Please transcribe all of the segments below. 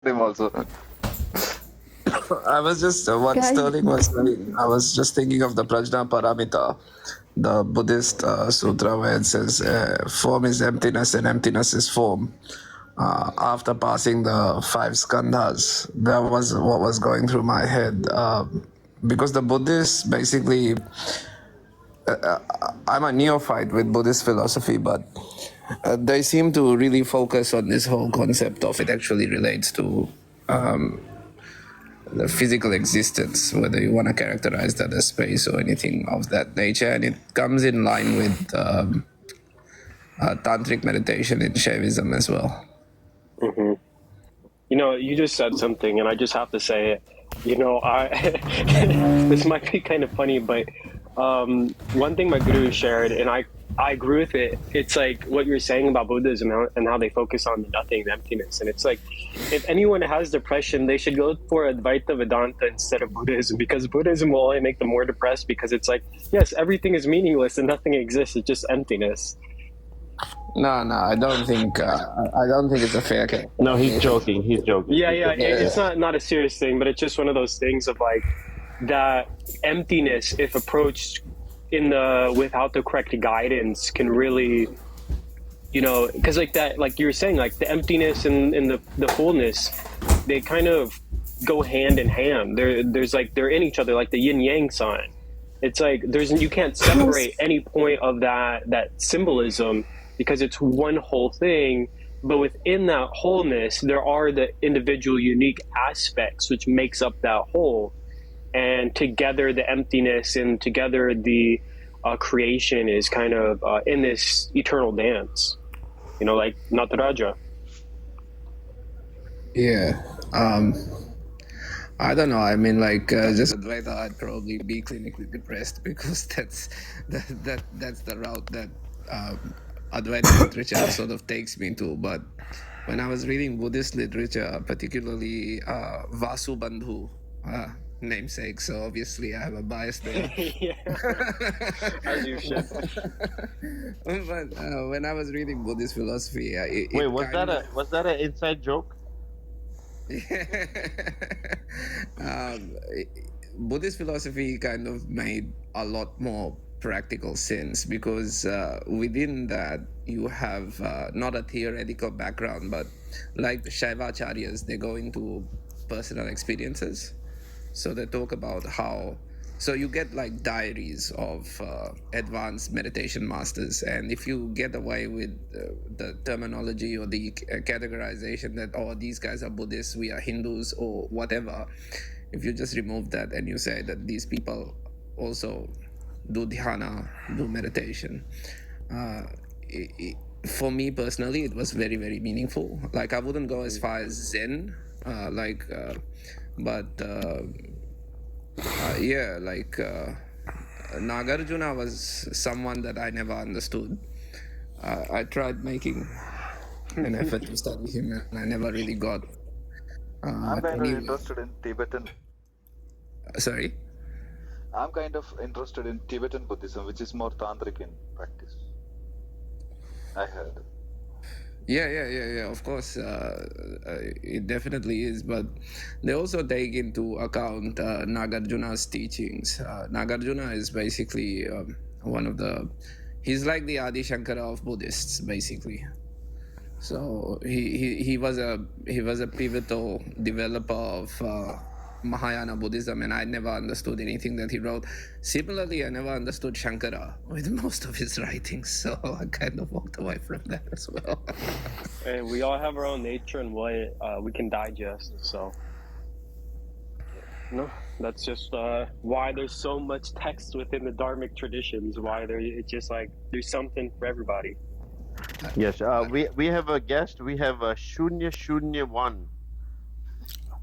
him also. I was just what Guys, Sterling was saying. I was just thinking of the Prajna Paramita, the Buddhist sutra where it says form is emptiness and emptiness is form. After passing the five skandhas, that was what was going through my head. Because the Buddhists basically, I'm a neophyte with Buddhist philosophy, but they seem to really focus on this whole concept of it actually relates to the physical existence, whether you want to characterize that as space or anything of that nature. And it comes in line with tantric meditation in Shaivism as well. Hmm. You just said something, and I just have to say it. I this might be kind of funny, but one thing my guru shared, and I agree with it. It's like what you're saying about Buddhism and how they focus on the nothing, the emptiness, and it's like if anyone has depression, they should go for Advaita Vedanta instead of Buddhism, because Buddhism will only make them more depressed, because it's like, yes, everything is meaningless and nothing exists. It's just emptiness. No, I don't think it's a fair case. No, he's joking. He's joking. Yeah, yeah. It's not a serious thing, but it's just one of those things of like that emptiness, if approached without the correct guidance, can really, because like that, like you were saying, like the emptiness and the fullness, they kind of go hand in hand. They're in each other, like the yin yang sign. It's like you can't separate any point of that symbolism, because it's one whole thing. But within that wholeness, there are the individual unique aspects which makes up that whole. And together, the emptiness and together the creation is kind of in this eternal dance, like Nataraja. Yeah. I don't know. I mean, like, just Advaita, I'd probably be clinically depressed because that's the route that Advaita literature sort of takes me to. But when I was reading Buddhist literature, particularly Vasu Bandhu, namesake, so obviously I have a bias there. Yeah, as you should. But when I was reading Buddhist philosophy, Wait, was that an inside joke? Buddhist philosophy kind of made a lot more practical sense, because within that you have not a theoretical background, but like the Shaivacharyas, they go into personal experiences. So they talk about how, so you get like diaries of advanced meditation masters, and if you get away with the terminology or the categorization that, oh, these guys are Buddhists, we are Hindus, or whatever, if you just remove that and you say that these people also do dhyana, do meditation, for me personally, it was very, very meaningful. Like, I wouldn't go as far as Zen, but yeah, like Nagarjuna was someone that I never understood. I tried making an effort to study him, and I never really got. I'm kind of interested in Tibetan. Sorry? I'm kind of interested in Tibetan Buddhism, which is more tantric in practice. I heard. Yeah. Of course, it definitely is. But they also take into account Nagarjuna's teachings. Nagarjuna is basically one of the. He's like the Adi Shankara of Buddhists, basically. So he was a pivotal developer of Mahayana Buddhism, and I never understood anything that he wrote. Similarly, I never understood Shankara with most of his writings, so I kind of walked away from that as well. And we all have our own nature and what we can digest. So, that's just why there's so much text within the Dharmic traditions. Why it's just like there's something for everybody. Yes. We have a guest. We have a Shunya1.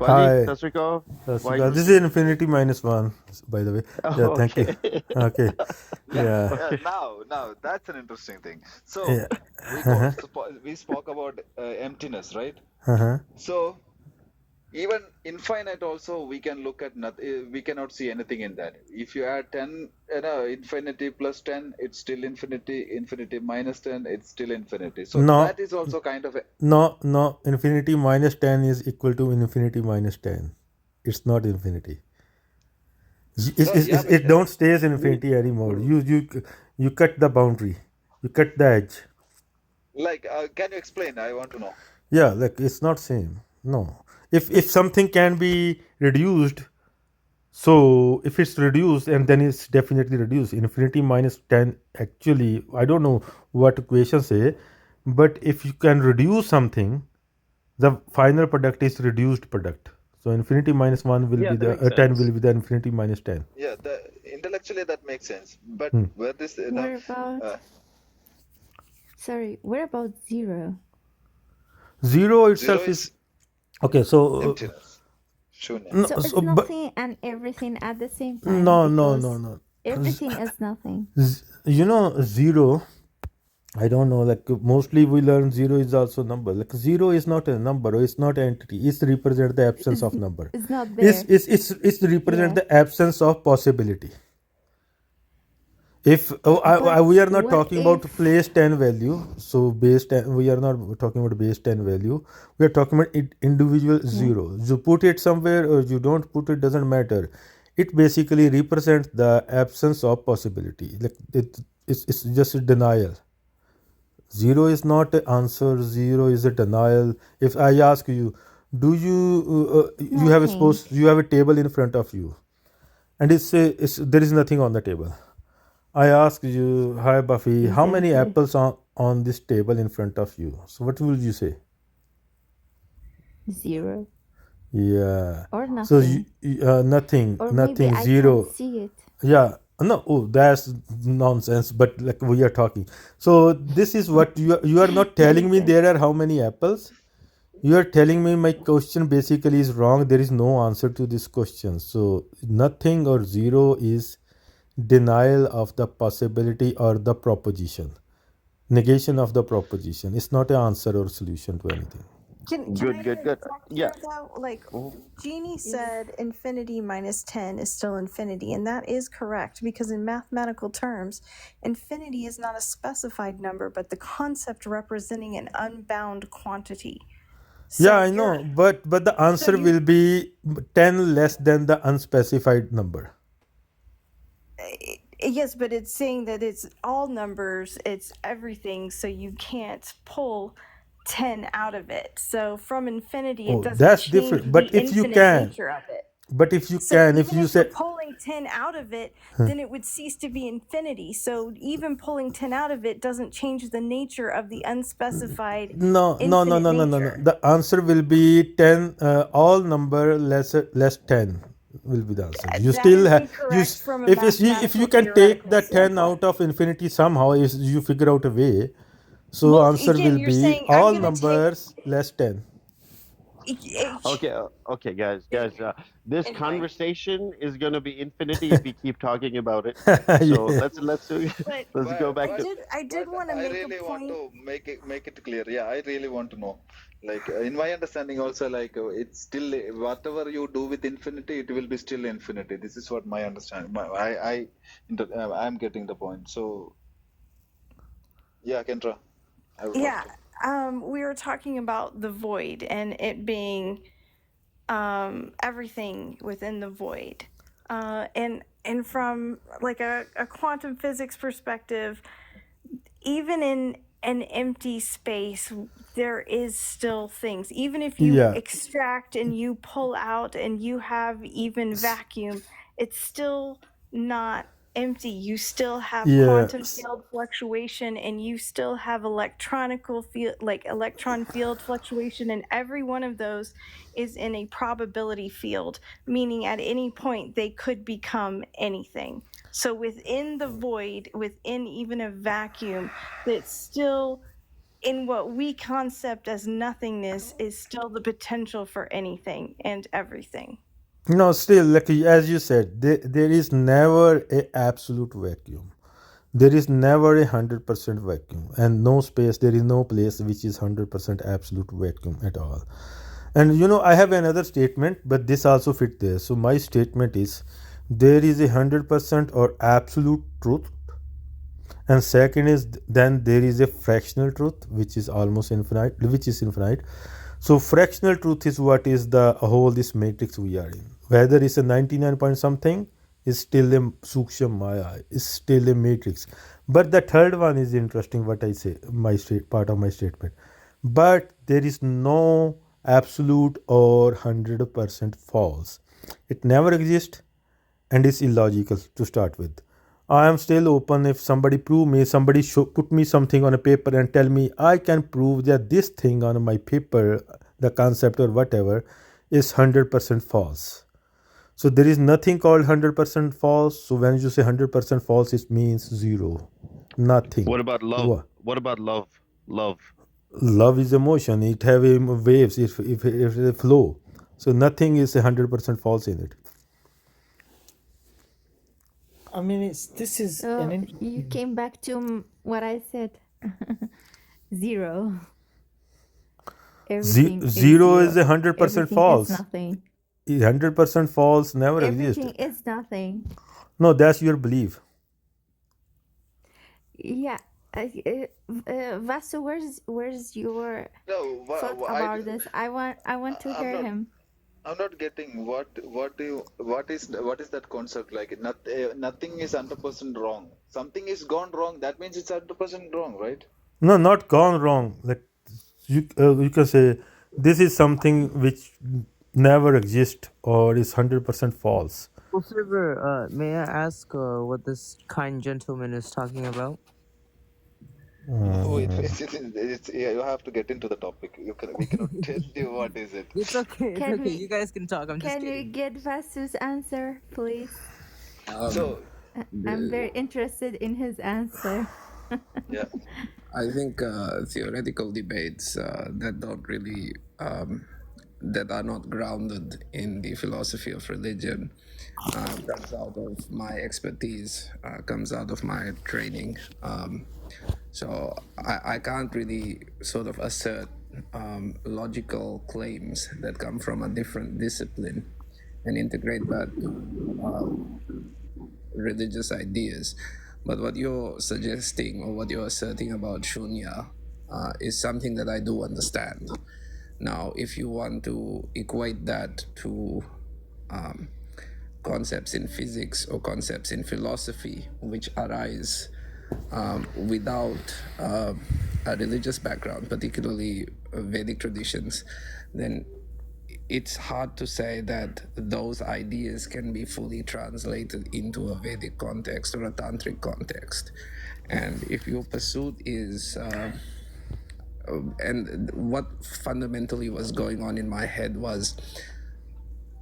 Hi. Tasrikov. This is Infinity -1, by the way. Yeah, thank you. Okay. Yeah. Now that's an interesting thing. So Yeah. we spoke about emptiness, right? Uh-huh. So Even infinite also, we can look at nothing. We cannot see anything in that. If you add 10, infinity plus 10, it's still infinity. Infinity minus 10, it's still infinity. So No, that is also kind of a, no. Infinity minus 10 is equal to infinity minus 10. It's not infinity. no, yeah, but It don't stays infinity anymore. You cut the boundary. You cut the edge. like, can you explain? I want to know. Yeah, like it's not same. No. If something can be reduced, so if it's reduced and then it's definitely reduced. Infinity minus 10 actually, I don't know what equation say, but if you can reduce something, the final product is reduced product. So infinity minus 1 will Yeah, be that the makes 10 will sense. be the infinity minus 10. Yeah, intellectually that makes sense. But Hmm. where this, What about, uh, sorry, what about zero? Zero zero itself is is okay. So emptiness, shunya. no, So it's so, but nothing and everything at the same time no, because no. everything is nothing. Zero. I don't know. Like mostly we learn zero is also number. Like zero is not a number. Or it's not an entity. It's represent the absence It's, of number. it's not there. It's represent Yeah. the absence of possibility. If But we are not what talking about if, place 10 value, so base 10, we are not talking about base 10 value. We are talking about individual yeah, zero. You put it somewhere or you don't put it, doesn't matter. It basically represents the absence of possibility. Like it's just a denial. Zero is not an answer. Zero is a denial. If I ask you, do nothing. you have a table in front of you, and it's there is nothing on the table. I ask you, hi Buffy, how many Exactly. apples on this table in front of you? So what will you say? Zero Yeah. or So nothing. Or maybe nothing, I can't zero. see it. Yeah. No, oh, that's nonsense. But like we are talking. So this is what you are not telling me Okay. there are how many apples. You are telling me my question basically is wrong. There is no answer to this question. So nothing or zero is denial of the possibility or the proposition. Negation of the proposition. It's not an answer or solution to anything. Can I Good. interject Yeah. here though? Like Mhm. Jeannie Yes. said infinity minus 10 is still infinity, and that is correct because in mathematical terms, infinity is not a specified number, but the concept representing an unbound quantity. Yeah, So I know, but the answer you're will be 10 less than the unspecified number. yes, but it's saying that it's all numbers, it's everything, so you can't pull 10 out of it. So from infinity, it Oh, doesn't that's change different. the But if you infinite can, nature of it. but if you So can, if even you if you're say, pulling 10 out of it, then it would cease to be infinity. So even pulling 10 out of it doesn't change the nature of the unspecified infinite no. nature. The answer will be 10, all number less 10 will be the answer. You That still is have, incorrect from a if you mathematical can take theoretical the 10 standpoint. out of infinity somehow, if you figure out a way, so Well, answer again, will you're be saying I'm all going to take numbers less 10. Okay, guys. This anyway. conversation is gonna be infinity if we keep talking about it. So Yeah. let's But let's go But back but to. I did want to I make a really want point. to make it clear. Yeah, I really want to know. Like in my understanding, also like it's still whatever you do with infinity, it will be still infinity. This is what my understanding. I'm getting the point. So yeah, Kendra, I would love Yeah, to. we were talking about the void and it being everything within the void. And from like a quantum physics perspective, even in an empty space, there is still things. Even if you Yeah. extract and you pull out and you have even vacuum, it's still not empty. You still have Yeah. quantum field fluctuation and you still have electronical field, like electron field fluctuation, and every one of those is in a probability field, meaning at any point they could become anything. So within the void, within even a vacuum, that's still in what we concept as nothingness is still the potential for anything and everything. No, still, like as you said, there is never a absolute vacuum. There is never 100% vacuum, and no space. There is no place which is 100% absolute vacuum at all. And I have another statement, but this also fit there. So my statement is, there is 100% or absolute truth, and second is, then there is a fractional truth, which is almost infinite, which is infinite. So fractional truth is what is the whole this matrix we are in. Whether it's a 99 point something, is still a suksham maya, is still a matrix. But the third one is interesting. What I say, part of my statement. But there is no absolute or 100% false. It never exists and is illogical to start with. I am still open. If somebody prove me, somebody put me something on a paper and tell me I can prove that this thing on my paper, the concept or whatever, is 100% false. So there is nothing called 100% false. So when you say 100% false, it means zero, nothing. What about love? What? What about love? Love. Love is emotion. It have waves. If they flow. So nothing is 100% false in it. I mean, this is an So you interesting. came back to what I said. Zero. Everything is Zero is zero. 100% Everything is false. nothing. 100% false never exists. Everything is nothing. No, that's your belief. Yeah. Vasu, where's your No, thought about this? I want to I'm hear not. him. I'm not getting what is that concept like? Nothing is 100% wrong. Something is gone wrong. That means it's 100% wrong, right? No, not gone wrong. Like you can say this is something which never exists or is 100% false. Observer, may I ask what this kind gentleman is talking about? Oh, yeah, you have to get into the topic. We cannot tell you what is it. It's okay, it's Can okay. You we guys can talk. I'm just can we kidding. get Vasu's answer, please? So I'm very interested in his answer. yeah, I think theoretical debates that don't really that are not grounded in the philosophy of religion comes out of my expertise, comes out of my training. So I can't really sort of assert logical claims that come from a different discipline and integrate that to religious ideas. But what you're suggesting or what you're asserting about shunya is something that I do understand. Now, if you want to equate that to concepts in physics or concepts in philosophy, which arise without a religious background, particularly Vedic traditions, then it's hard to say that those ideas can be fully translated into a Vedic context or a tantric context. And if your pursuit is, and what fundamentally was going on in my head was,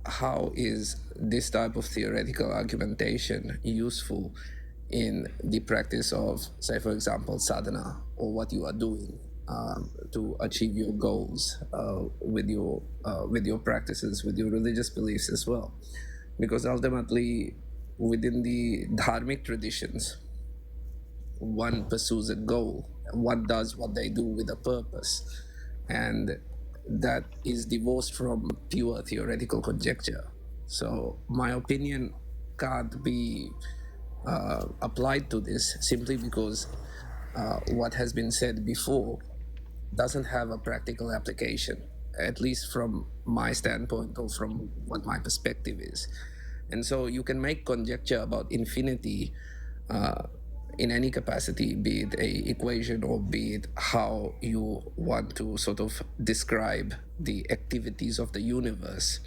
how is this type of theoretical argumentation useful in the practice of, say, for example, sadhana, or what you are doing to achieve your goals with your practices, with your religious beliefs as well? Because ultimately, within the dharmic traditions, one pursues a goal, one does what they do with a purpose, and that is divorced from pure theoretical conjecture. So my opinion can't be applied to this simply because what has been said before doesn't have a practical application, at least from my standpoint or from what my perspective is. And so you can make conjecture about infinity in any capacity, be it a equation or be it how you want to sort of describe the activities of the universe.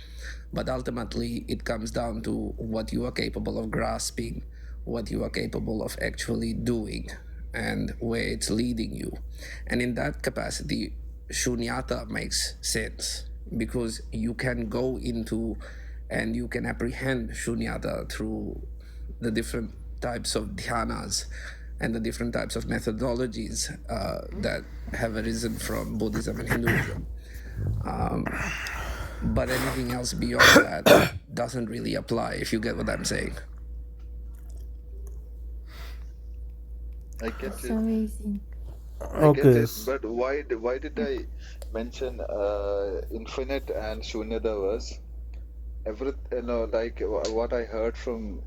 But ultimately, it comes down to what you are capable of grasping, what you are capable of actually doing, and where it's leading you. And in that capacity, shunyata makes sense because you can go into and you can apprehend shunyata through the different types of dhyanas and the different types of methodologies that have arisen from Buddhism and Hinduism. But anything else beyond that doesn't really apply, if you get what I'm saying. I get That's it. amazing. I get Okay. it, but why did I mention infinite and shunyata was like what I heard from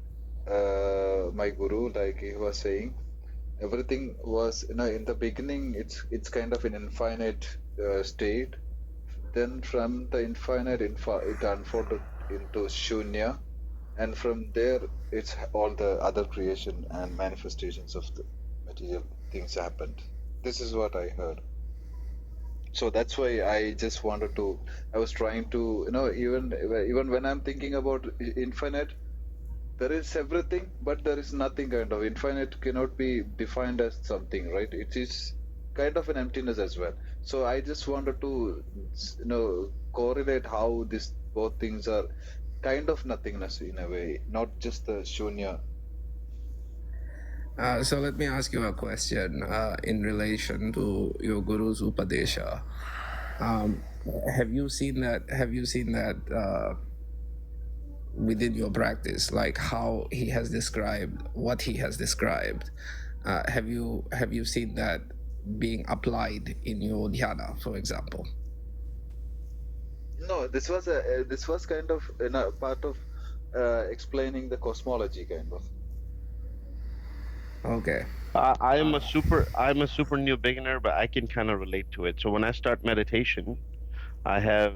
my guru, like he was saying, everything was in the beginning it's kind of an infinite state. Then from the infinite it unfolded into shunya, and from there it's all the other creation and manifestations of the material things happened. This is what I heard. So that's why I was trying to even when I'm thinking about infinite, there is everything but there is nothing. Kind of infinite cannot be defined as something, right? It is kind of an emptiness as well. So I just wanted to correlate how these both things are kind of nothingness in a way, not just the shunya. So let me ask you a question in relation to your guru's upadesha. Have you seen that? Have you seen that within your practice, like how he has described what he has described? Have you seen that being applied in your dhyana, for example? No, this was kind of part of explaining the cosmology, kind of. Okay. I'm a super new beginner, but I can kind of relate to it. So when I start meditation, I have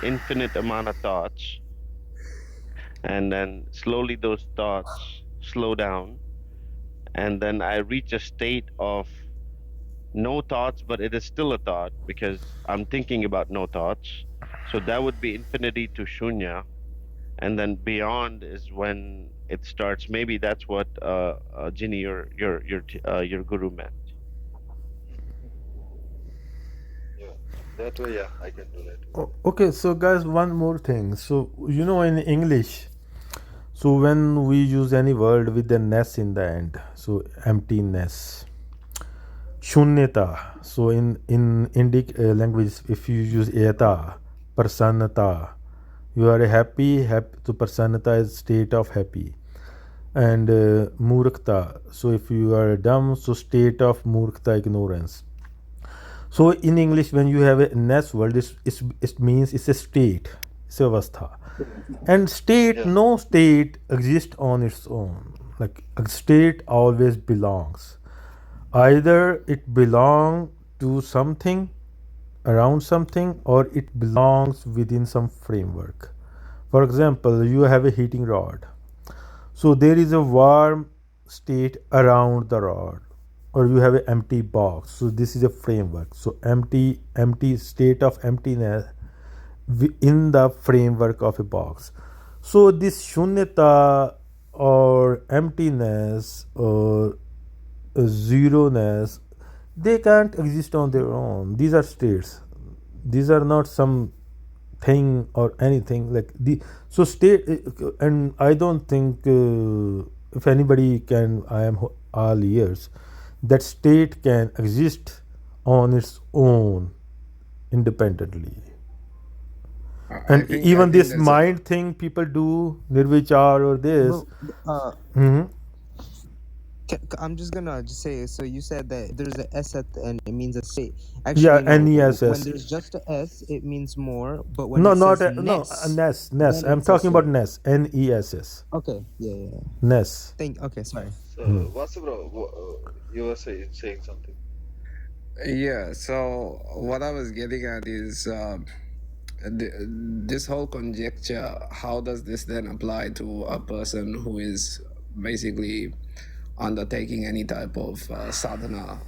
infinite amount of thoughts, and then slowly those thoughts slow down, and then I reach a state of no thoughts, but it is still a thought because I'm thinking about no thoughts. So that would be infinity to shunya, and then beyond is when it starts. Maybe that's what Ginny, your guru meant. Yeah, that way, yeah, I can do that. Okay, so guys, one more thing. So in English, so when we use any word with the ness in the end, so emptiness, shunyata. So in Indic language, if you use eta, prasannata, you are happy. Happy. So prasannata is state of happy. And murkta. So if you are dumb, so state of murkta, ignorance. So in English, when you have a ness word, it means it's a state, it's a avastha. And state, Yeah. no state exists on its own. Like a state always belongs. Either it belongs to something, around something, or it belongs within some framework. For example, you have a heating rod. So there is a warm state around the rod, or you have an empty box. So this is a framework. So empty state of emptiness in the framework of a box. So this shunyata or emptiness or zero-ness, they can't exist on their own. These are states. These are not some thing or anything like the so state. And I don't think if anybody can, I am all ears, that state can exist on its own independently. I And think I even think this that's a mind thing people do, nirvichar or this. Uh, Mhm. I'm just gonna just say. So you said that there's a S at the end. It means a state. Yeah, Actually, no. When ness. there's just a S, it means more. But when No, it not says a, no, ness, ness. then I'm it's a talking about state. ness. Ness. Okay. Yeah. Yeah. Yeah. Ness. Okay. Sorry. So, Vasu bro, you were saying something. Yeah, so what I was getting at is this whole conjecture. How does this then apply to a person who is basically undertaking any type of sadhana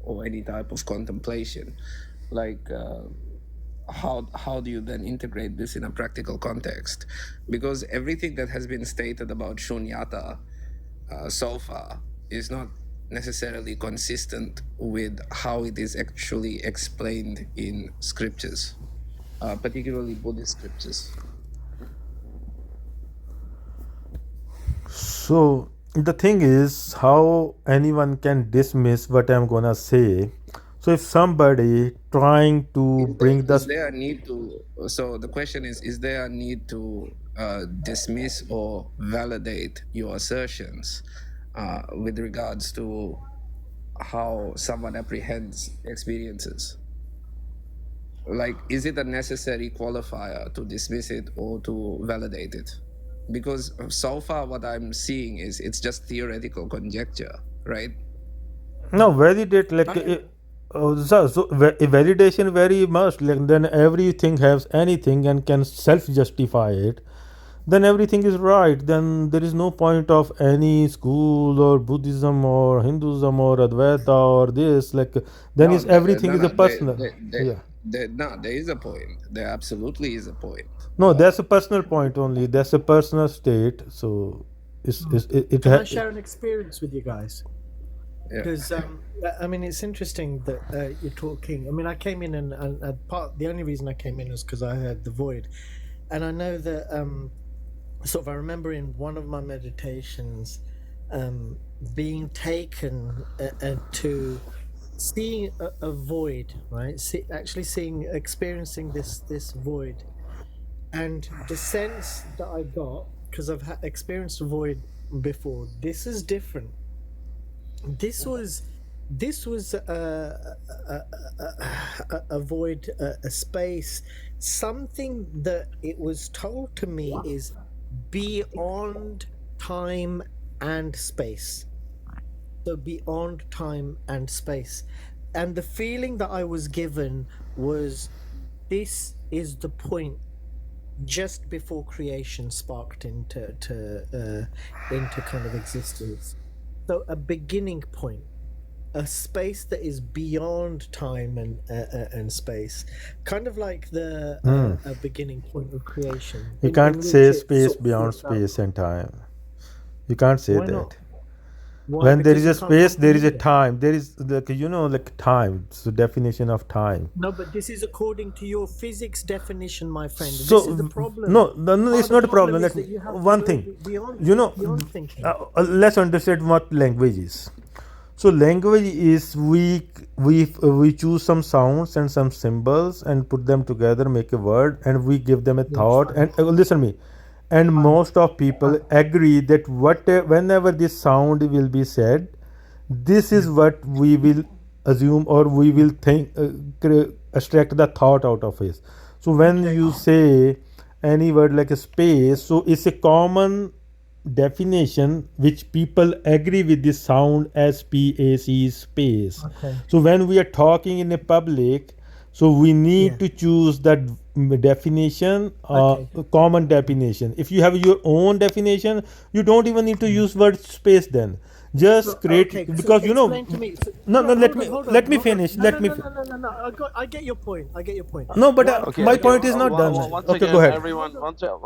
or any type of contemplation? Like, how do you then integrate this in a practical context? Because everything that has been stated about shunyata so far is not necessarily consistent with how it is actually explained in scriptures, particularly Buddhist scriptures. So the thing is how anyone can dismiss what I'm gonna say. So if somebody trying to bring Is the there a need to? So the question is there a need to dismiss or validate your assertions with regards to how someone apprehends experiences. Like, is it a necessary qualifier to dismiss it or to validate it? Because so far what I'm seeing is it's just theoretical conjecture, right? No, validate like validation very much like then everything has anything and can self justify it. Then everything is right. Then there is no point of any school or Buddhism or Hinduism or Advaita or this. Like then No, is everything is a no, personal. Yeah. no, there is a point. There absolutely is a point. No, that's a personal point only. That's a personal state. So it Can I share an experience with you guys? Yeah. Because I mean, it's interesting that you're talking. I mean, I came in and the only reason I came in was because I heard the void, and I know that sort of I remember in one of my meditations being taken to seeing a void, right? Actually experiencing this void, and the sense that I got, because I've experienced a void before. This is different. This was a void, a space, something that it was told to me is beyond time and space. So beyond time and space, and the feeling that I was given was, this is the point just before creation sparked into kind of existence. So a beginning point, a space that is beyond time and space, kind of like a beginning point of creation. You can't say space beyond space and time. You can't say Why that. not? Why? When there Because is you a can't space, there is a comprehend it. time. There is like time. It's the definition of time. No, but this is according to your physics definition, my friend. So This is the problem. no, it's The not a problem. is Let me that you have to one go thing. beyond thinking. Let's understand what language is. So language is we choose some sounds and some symbols and put them together, make a word, and we give them a thought. And listen to me. And most of people agree that whenever this sound will be said, this is what we will assume or we will think, extract the thought out of it. So when you say any word like a space, so it's a common definition which people agree with the sound as space. Okay. So when we are talking in a public, so we need to choose that definition, common definition. If you have your own definition, you don't even need to use word space then. Just create, because explain to me. no, let me hold finish. on. No. I get your point. No, but Okay, my okay. point is not done. Once Okay, again, go ahead. everyone. One second.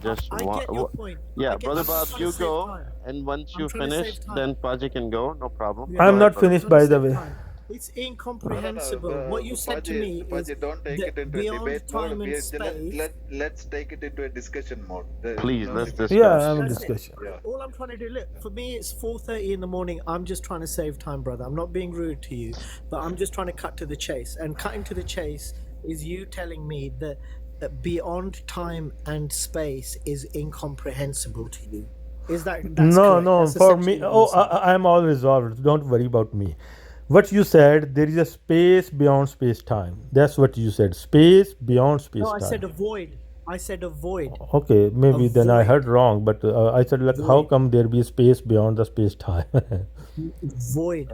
Just I get your point. Yeah, I get- brother I'm Bob, trying you to save go, time. and once I'm you trying to save finish, time. then Paji can go. No problem. Yeah. Go I'm ahead, not brother. finished, I'm trying by to the save way. time. It's incomprehensible. What you said to me is Paji, don't take it into a beyond debate mode. time and space. Let's take it into a discussion mode. Please, No let's need. discuss. Yeah, I'm in That's it. discussion. All I'm trying to do, look, for me, it's 4:30 in the morning. I'm just trying to save time, brother. I'm not being rude to you, but I'm just trying to cut to the chase. And cutting to the chase is you telling me that beyond time and space is incomprehensible to you. Is that's No, correct? no, That's for essentially me, what you're saying. I'm all resolved. Don't worry about me. What you said, there is a space beyond space time. That's what you said. Space beyond space No, I said a time. void. I said a void. Okay, maybe A then I heard void. wrong, but I said, like, how Void. come there be space beyond the space time? Void,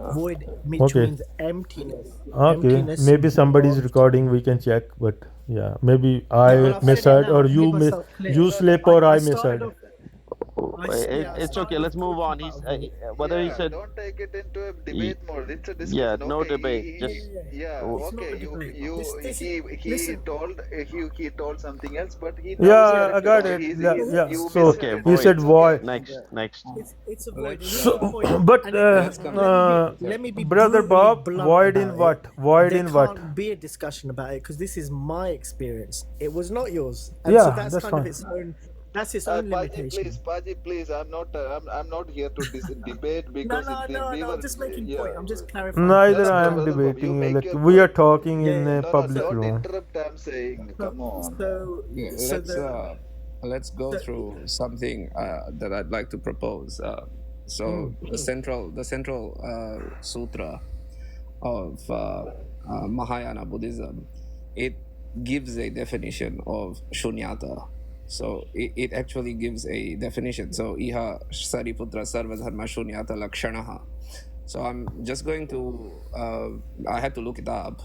which Okay. means emptiness. Okay, Emptiness maybe somebody's beyond recording. time. We can check, but yeah, maybe Yeah, I well, I've said it misheard now. or I made you myself clear. you slip or I I started misheard. off. I It's started okay. Let's off move on. talking He's about void. whether he Yeah, said don't take it into a Ye- debate mode. It's a yeah, discussion. no Okay, debate. Yeah, Just yeah, yeah. yeah, w- It's not okay. a debate. You This he listen. told he told something else, but he now is Yeah, I corrected. got So it. he's Yeah. you So okay. misheard. you Void. said It's void. okay. Next. It's a void. And Let's here's the point. But And let's come back. let me be brother brutally Bob, blunt void in about what? it. Void There in what? can't be a discussion about it because this is my experience. It was not yours, and so Yeah, that's that's kind of fine. its own. That's its own limitation. Paji, please. I'm not here to debate No, because no. we I'm were just making yeah. point. I'm just clarifying. Neither That's I all. am Brother Bob, you debating. make Like your we are point. talking Yeah, in yeah. a No, public don't room. interrupt. I'm saying, come on. So Let's go through something that I'd like to propose. So the central sutra of Mahayana Buddhism, it gives a definition of shunyata. So it actually gives a definition. So iha sariputra sarvadharma shunyata lakshanaha. So I'm just going to, I had to look it up.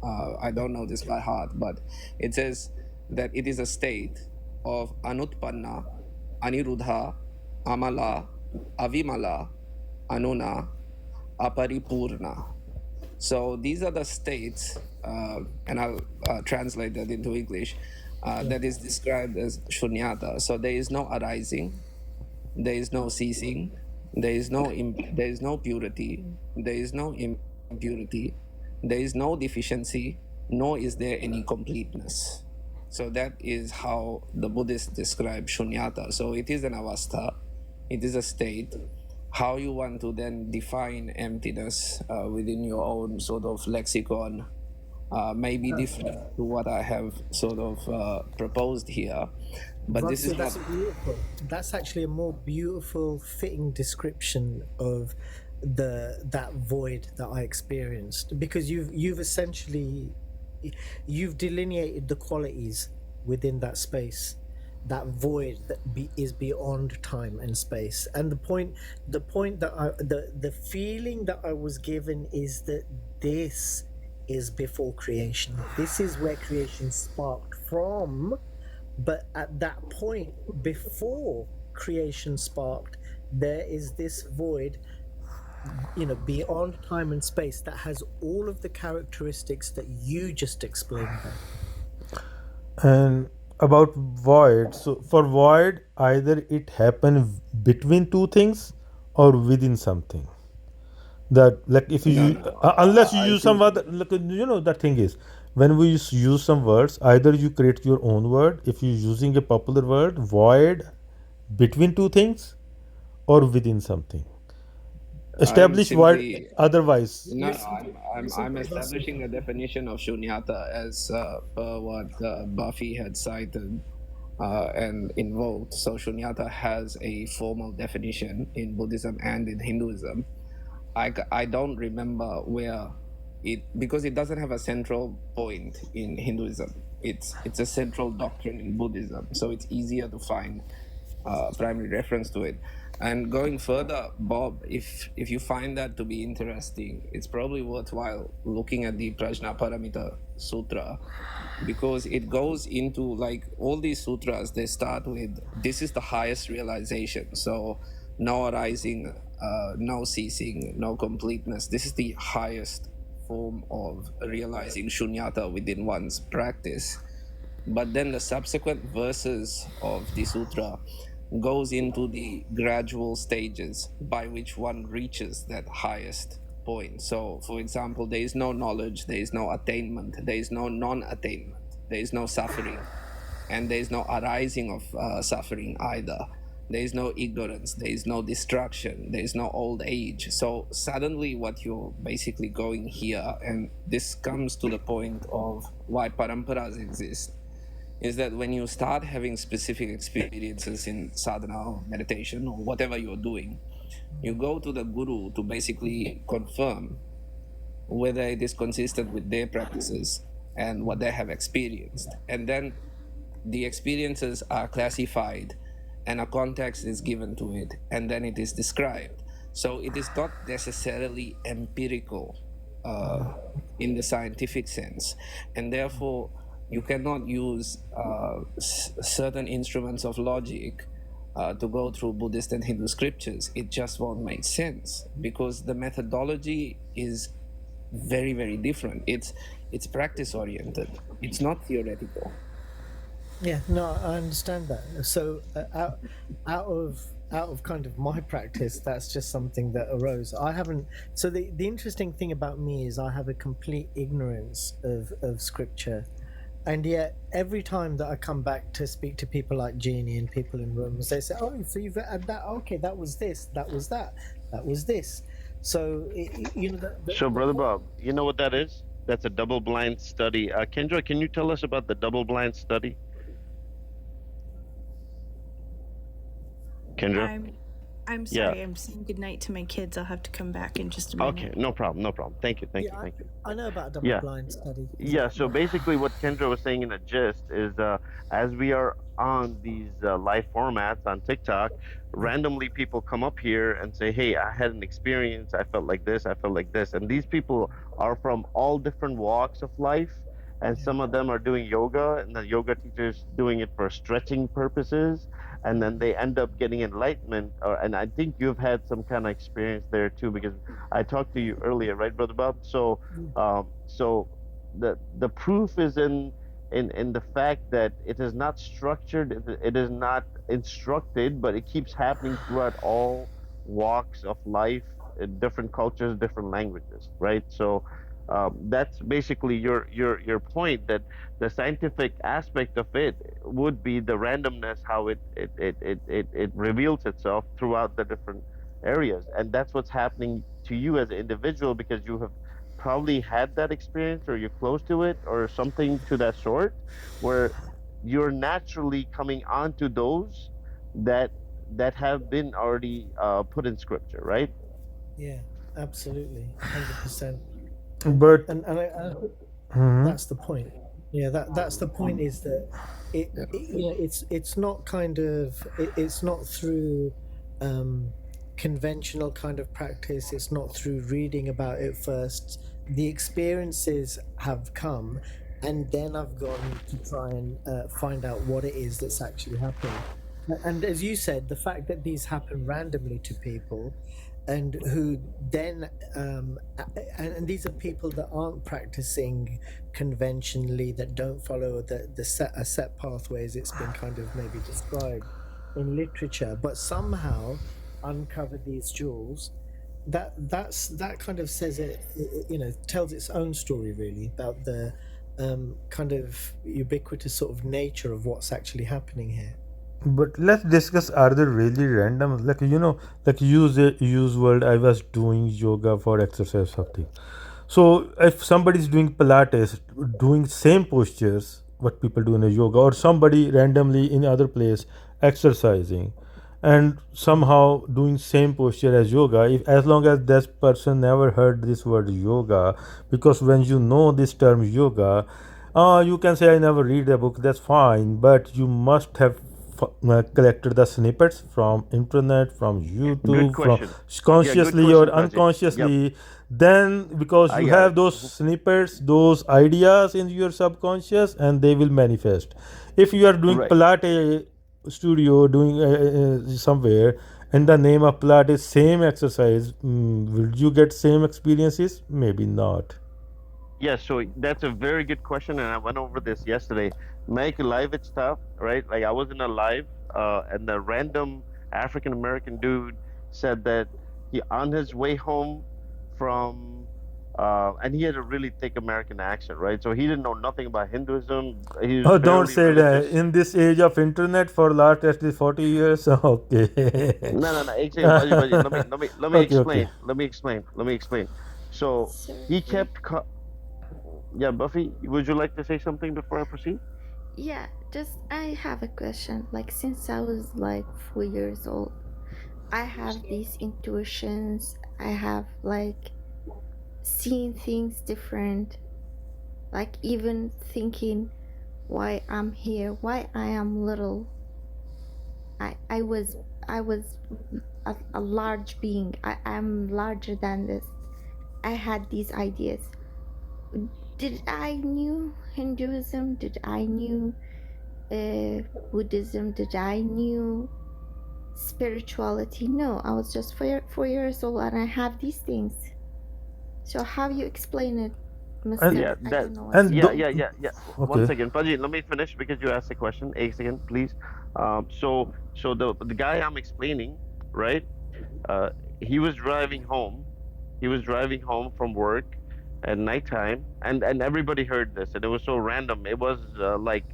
I don't know this by heart, but it says that it is a state of anutpanna, aniruddha, amala, avimala, anuna, aparipurna. So these are the states, and I'll translate that into English, that is described as shunyata. So there is no arising, there is no ceasing, there is no purity, there is no impurity, there is no deficiency, nor is there any completeness. So that is how the Buddhists describe shunyata. So it is an avastha, it is a state. How you want to then define emptiness within your own sort of lexicon may be different to what I have sort of proposed here. But this is That's what beautiful. That's actually a more beautiful, fitting description of that void that I experienced, because you've essentially you've delineated the qualities within that space, that void that is beyond time and space. And the point that the feeling that I was given is that this is before creation. This is where creation sparked from. But at that point, before creation sparked, there is this void, beyond time and space, that has all of the characteristics that you just explained there. And about void, so for void, either it happen between two things or within something. That, like, if you no, use, no. unless you I use some think other, like, the thing is, when we use some words, either you create your own word. If you're using a popular word, void between two things or within something. I'm Establish void simply otherwise. no. I'm Listen, I'm Professor. establishing the definition of shunyata as per what Buffy had cited and invoked. So shunyata has a formal definition in Buddhism and in Hinduism. I don't remember where it, because it doesn't have a central point in Hinduism. It's a central doctrine in Buddhism, so it's easier to find primary reference to it. And going further, Bob, if you find that to be interesting, it's probably worthwhile looking at the Prajnaparamita Sutra, because it goes into, like, all these sutras, they start with, this is the highest realization. So no arising, no ceasing, no completeness. This is the highest form of realizing shunyata within one's practice. But then the subsequent verses of the sutra goes into the gradual stages by which one reaches that highest point. So, for example, there is no knowledge, there is no attainment, there is no non-attainment, there is no suffering, and there is no arising of suffering either. There is no ignorance, there is no destruction, there is no old age. So suddenly what you're basically going here, and this comes to the point of why paramparas exist, is that when you start having specific experiences in sadhana or meditation or whatever you're doing, you go to the guru to basically confirm whether it is consistent with their practices and what they have experienced. And then the experiences are classified and a context is given to it, and then it is described. So it is not necessarily empirical in the scientific sense, and therefore you cannot use certain instruments of logic to go through Buddhist and Hindu scriptures. It just won't make sense, because the methodology is very, very different. It's practice oriented. It's not theoretical. Yeah, no, I understand that. So out of kind of my practice, that's just something that arose. I haven't. So the interesting thing about me is I have a complete ignorance of scripture, and yet every time that I come back to speak to people like Jeannie and people in rooms, they say, "Oh, so you've had that? Okay, that was this, that was that, that was this." So So, the Brother whole. Bob, you know what that is? That's a double-blind study. Kendra, can you tell us about the double-blind study? Kendra? I'm I'm Yeah. sorry. I'm saying goodnight to my kids. I'll have to come back in just a Okay. minute. No problem. No problem. Thank you. Thank Yeah, you. Thank you. I know about double Yeah. blind study. Yeah, so Yeah. basically what Kendra was saying in a gist is as we are on these live formats on TikTok, randomly people come up here and say, "Hey, I had an experience. I felt like this. I felt like this." And these people are from all different walks of life, and Yeah. some of them are doing yoga, and the yoga teachers doing it for stretching purposes, and then they end up getting enlightenment. And I think you've had some kind of experience there too, because I talked to you earlier, right, Brother Bob? So the proof is in the fact that it is not structured, it is not instructed, but it keeps happening throughout all walks of life, different cultures, different languages, right? So that's basically your point, that the scientific aspect of it would be the randomness, how it reveals itself throughout the different areas, and that's what's happening to you as an individual, because you have probably had that experience, or you're close to it, or something to that sort, where you're naturally coming onto those that have been already put in scripture, right? Yeah. Absolutely. 100%. But And Mhm. that's the point. Yeah, that's the point, is that it's not kind of it's not through um conventional kind of practice. It's not through reading about it first. The experiences have come, and then I've gone to try and find out what it is that's actually happening. And as you said, the fact that these happen randomly to people, and who then and these are people that aren't practicing conventionally, that don't follow the set pathways it's been kind of maybe described in literature, but somehow uncover these jewels. That kind of says tells its own story, really, about the kind of ubiquitous sort of nature of what's actually happening here. But let's discuss, are they really random? Like, like use word, I was doing yoga for exercise something. So if somebody is doing Pilates, doing same postures what people do in a yoga, or somebody randomly in other place exercising, and somehow doing same posture as yoga, if as long as that person never heard this word yoga, because when you know this term yoga, you can say I never read a book, that's fine, but you must have collected the snippets from internet, from Good YouTube, from question. Yeah, good consciously or question, Fazit. Yep, unconsciously. Then because I you got have it. those snippets, those ideas in your subconscious, and they will manifest. If you are doing Right. Pilates studio, doing somewhere, and the name of Pilates, same exercise, will you get same experiences? Maybe not. Yeah, so that's a very good question, and I went over this yesterday. Make live it stuff, right? Like I was in a live, and the random African American dude said that he on his way home from, and he had a really thick American accent, right? So he didn't know nothing about Hinduism. He was Oh, don't barely say that. religious. In this age of internet for last at least 40 years. Okay. No, no, no. एक second, Paji. Let me Okay, okay. explain. Let me explain. So he Sorry. kept. Yeah, Buffy, would you like to say something before I proceed? Yeah, just I have a question. Like since I was like 4 years old, I have these intuitions. I have like seen things different. Like even thinking why I'm here, why I am little. I was a large being. I'm larger than this. I had these ideas. Did I knew Hinduism? Did I knew Buddhism? Did I knew spirituality? No, I was just 4 years old and I have these things. So how you explain it, And Yeah, Mister? I that. don't know what's and your Yeah, do, yeah, name. yeah, yeah. One okay. second, Paji. Let me finish because you asked the question. A second, please. So the guy I'm explaining, right? Uh, he was driving home. He was driving home from work at nighttime, and everybody heard this, and it was so random. It was like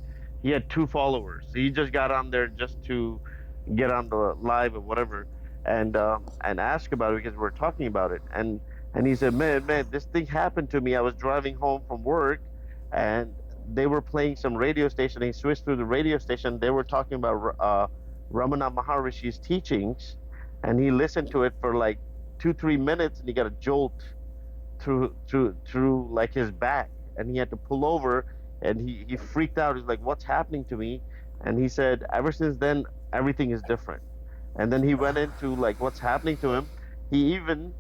he had two followers. He just got on there just to get on the live or whatever, and ask about it because we're talking about it. And he said, man, this thing happened to me. I was driving home from work, and they were playing some radio station. He switched through the radio station. They were talking about Ramana Maharishi's teachings, and he listened to it for like 2 3 minutes, and he got a jolt through like his back, and he had to pull over, and he freaked out. He's like, "What's happening to me?" And he said, ever since then, everything is different. And then he went into like what's happening to him. He even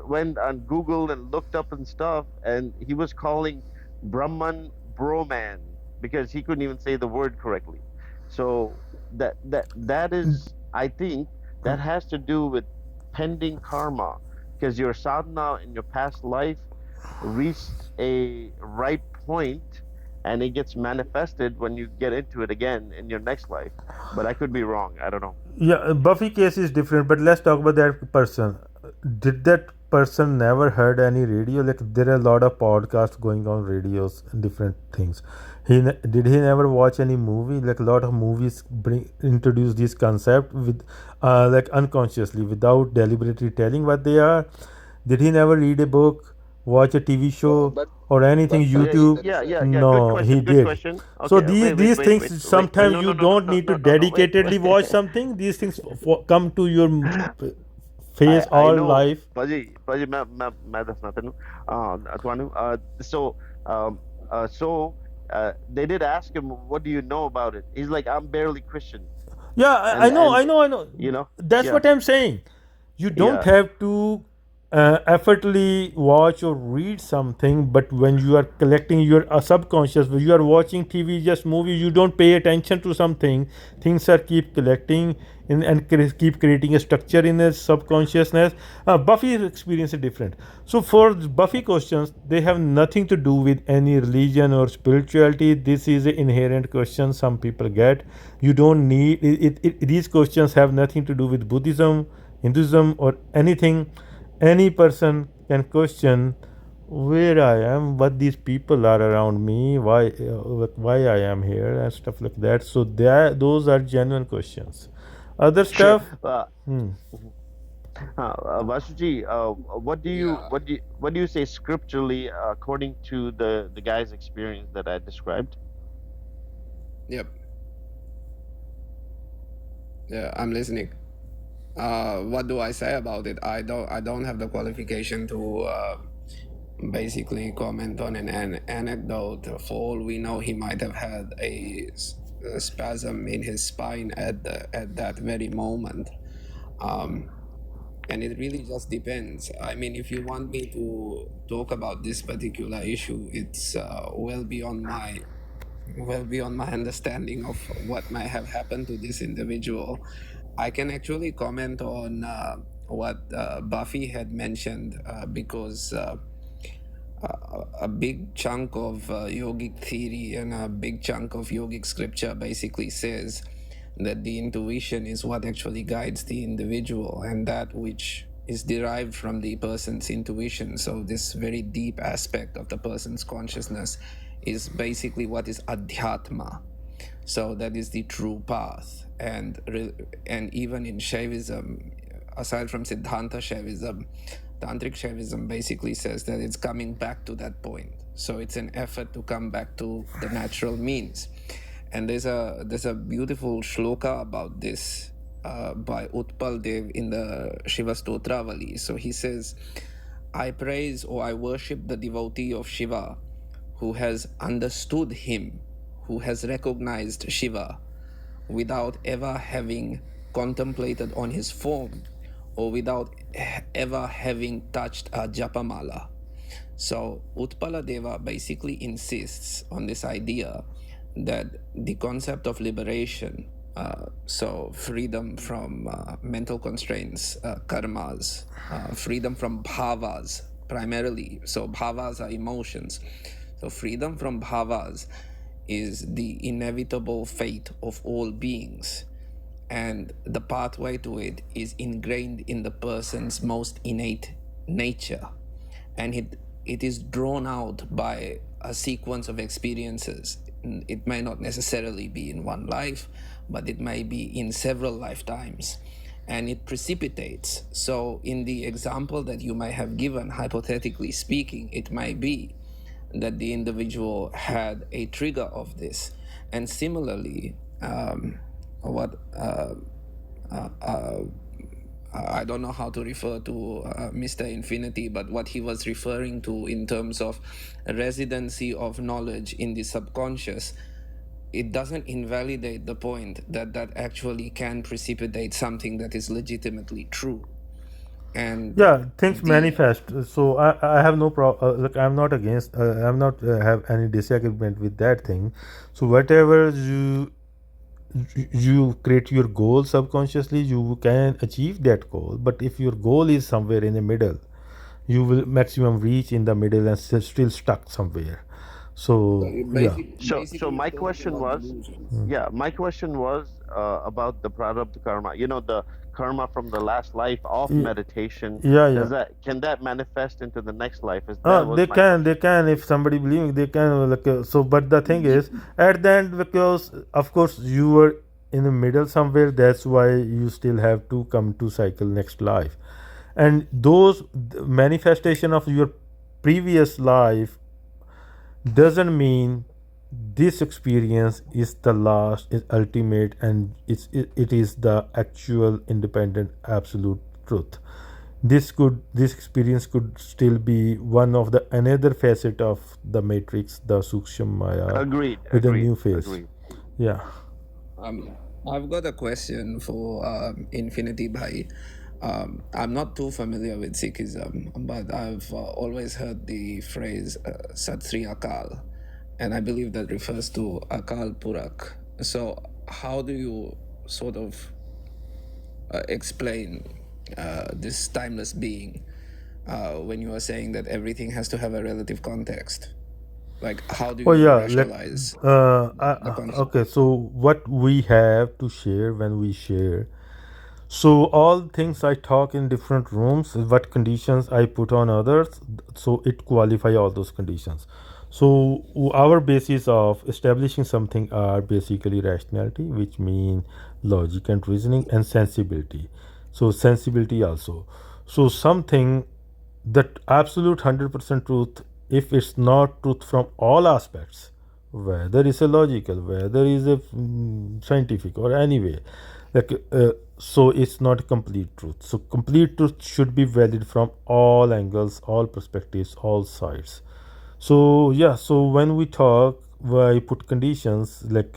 went on Google and looked up and stuff, and he was calling Brahman Broman because he couldn't even say the word correctly. So that is, I think, that has to do with pending karma, because your sadhana in your past life reached a right point, and it gets manifested when you get into it again in your next life. But I could be wrong. I don't know. Yeah, Buffy case is different, but let's talk about that person. Did that person never heard any radio? Like there are a lot of podcasts going on radios and different things. Did he never watch any movie? Like a lot of movies bring introduce this concept with like unconsciously without deliberately telling what they are. Did he never read a book, watch a TV No, show, or anything but Yeah, YouTube? there is a yeah. Good No, he question. Good did. question. So Okay. these Wait, wait, these wait, wait, things wait, wait. sometimes No, you no, no, no, don't no, need to no, no, no. Wait, dedicatedly watch wait. something. These things come to your face I all know, life. Paji, that's nothing. Tuanu. Um, they did ask him, "What do you know about it?" He's like, "I'm barely Christian," Yeah, and I know. you know, That's yeah, what I'm saying. You don't yeah. have to effortly watch or read something, but when you are collecting your subconscious, when you are watching TV, just movies, you don't pay attention to something. Things are keep collecting and keep creating a structure in a subconsciousness. Buffy's experience is different. So for Buffy questions, they have nothing to do with any religion or spirituality. This is an inherent question some people get. You don't need these questions have nothing to do with Buddhism, Hinduism, or anything. Any person can question where I am, what these people are around me, why I am here, and stuff like that. So those are genuine questions. Other Sure. stuff, hmm. Vasuji, Yeah. what do you say scripturally according to the guy's experience that I described? Yep. Yeah, I'm listening. What do I say about it? I don't have the qualification to basically comment on an anecdote. For all we know, he might have had a spasm in his spine at that very moment. And it really just depends. I mean, if you want me to talk about this particular issue, it's well beyond my understanding of what might have happened to this individual. I can actually comment on what Buffy had mentioned because a big chunk of yogic theory and a big chunk of yogic scripture basically says that the intuition is what actually guides the individual, and that which is derived from the person's intuition. So, this very deep aspect of the person's consciousness is basically what is adhyatma. So that is the true path. And even in Shaivism, aside from Siddhanta Shaivism, Tantric Shaivism basically says that it's coming back to that point. So it's an effort to come back to the natural means. And there's a beautiful shloka about this by Utpal Dev in the Shiva Stotravali. So he says, I praise or I worship the devotee of Shiva who has understood him, who has recognized Shiva without ever having contemplated on his form or without ever having touched a japamala. So Utpala Deva basically insists on this idea that the concept of liberation, so freedom from mental constraints, karmas, freedom from bhavas primarily. So bhavas are emotions. So freedom from bhavas is the inevitable fate of all beings, and the pathway to it is ingrained in the person's most innate nature, and it is drawn out by a sequence of experiences. It may not necessarily be in one life, but it may be in several lifetimes, and it precipitates. So in the example that you may have given, hypothetically speaking, it may be that the individual had a trigger of this. And similarly, what I don't know how to refer to Mr. Infinity, but what he was referring to in terms of residency of knowledge in the subconscious, it doesn't invalidate the point that that actually can precipitate something that is legitimately true. And Yeah, things the manifest. So I have no problem. Look, I'm not against. I'm not have any disagreement with that thing. So whatever you create your goal subconsciously, you can achieve that goal. But if your goal is somewhere in the middle, you will maximum reach in the middle and still stuck somewhere. So yeah. So basically my you're talking question about was, delusion. yeah, my question was about the prarabdha karma. You know, the karma from the last life of Y- meditation. yeah, yeah. Does that can that manifest into the next life? Is that was They my can, they question. can. If somebody believing, they can. Like, so, but the thing is, at the end, because of course you were in the middle somewhere. That's why you still have to come to cycle next life, and those manifestation of your previous life doesn't mean this experience is the last, is ultimate, and it is the actual independent absolute truth. This experience could still be one of the another facet of the matrix, the sukshma maya, Agreed, with a agreed, new face. agreed. Yeah. I've got a question for Infinity Bhai. I'm not too familiar with Sikhism, but I've always heard the phrase Sat Sri Akal, and I believe that refers to Akal Purak. So, how do you sort of explain this timeless being when you are saying that everything has to have a relative context? Like, how do Oh you yeah. Let rationalize the concept? okay. So what we have to share when we share. So all things I talk in different rooms, what conditions I put on others, so it qualify all those conditions. So our basis of establishing something are basically rationality, which mean logic and reasoning, and sensibility. So sensibility also. So something that absolute 100% truth, if it's not truth from all aspects, whether it's a logical, whether it's a scientific or anyway, like so it's not complete truth. So complete truth should be valid from all angles, all perspectives, all sides. So yeah, so when we talk, I put conditions like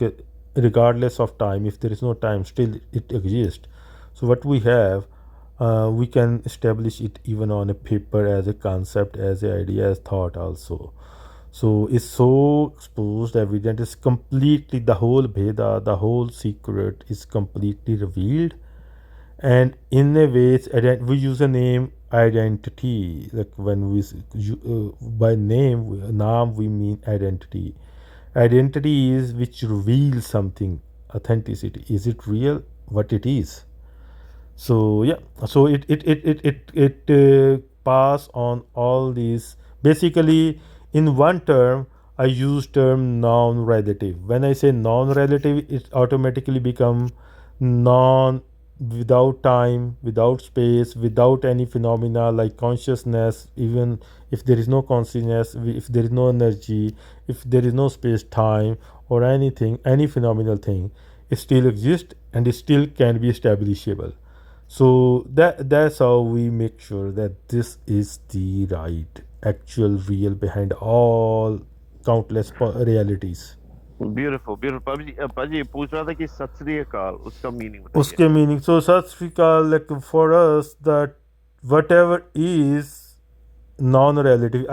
regardless of time. If there is no time, still it exists. So what we have, we can establish it even on a paper as a concept, as an idea, as thought also. So it's so exposed, evident. It's completely the whole Veda, the whole secret is completely revealed, and in a way we use a name identity, like when we by name naam we mean identity. Identity is which reveals something, authenticity, is it real, what it is. So yeah, so it pass on all these. Basically, in one term, I use term non-relative. When I say non-relative, it automatically become non, without time, without space, without any phenomena like consciousness. Even if there is no consciousness, if there is no energy, if there is no space time or anything, any phenomenal thing, it still exists and it still can be establishable. So that's how we make sure that this is the right, actual, real behind all countless realities. Beautiful, beautiful. पाजी पूछ रहा था कि सत श्री अकाल उसका meaning बताइए. Uske meaning, so Satsvika, like for us, that whatever is non-relative,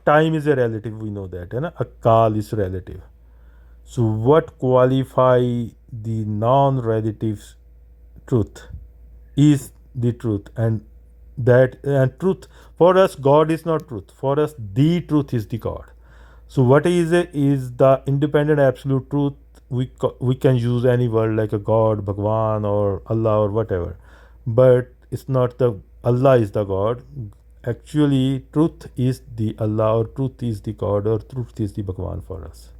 time is a relative, we know that, है ना? Akal is relative. So what qualify the non-relative truth is the truth, and that and truth for us, God is not truth. For us, the truth is the God. So what is it is the independent absolute truth. We can use any word like a God, Bhagwan, or Allah, or whatever, but it's not the Allah is the God. Actually, truth is the Allah, or truth is the God, or truth is the Bhagwan for us.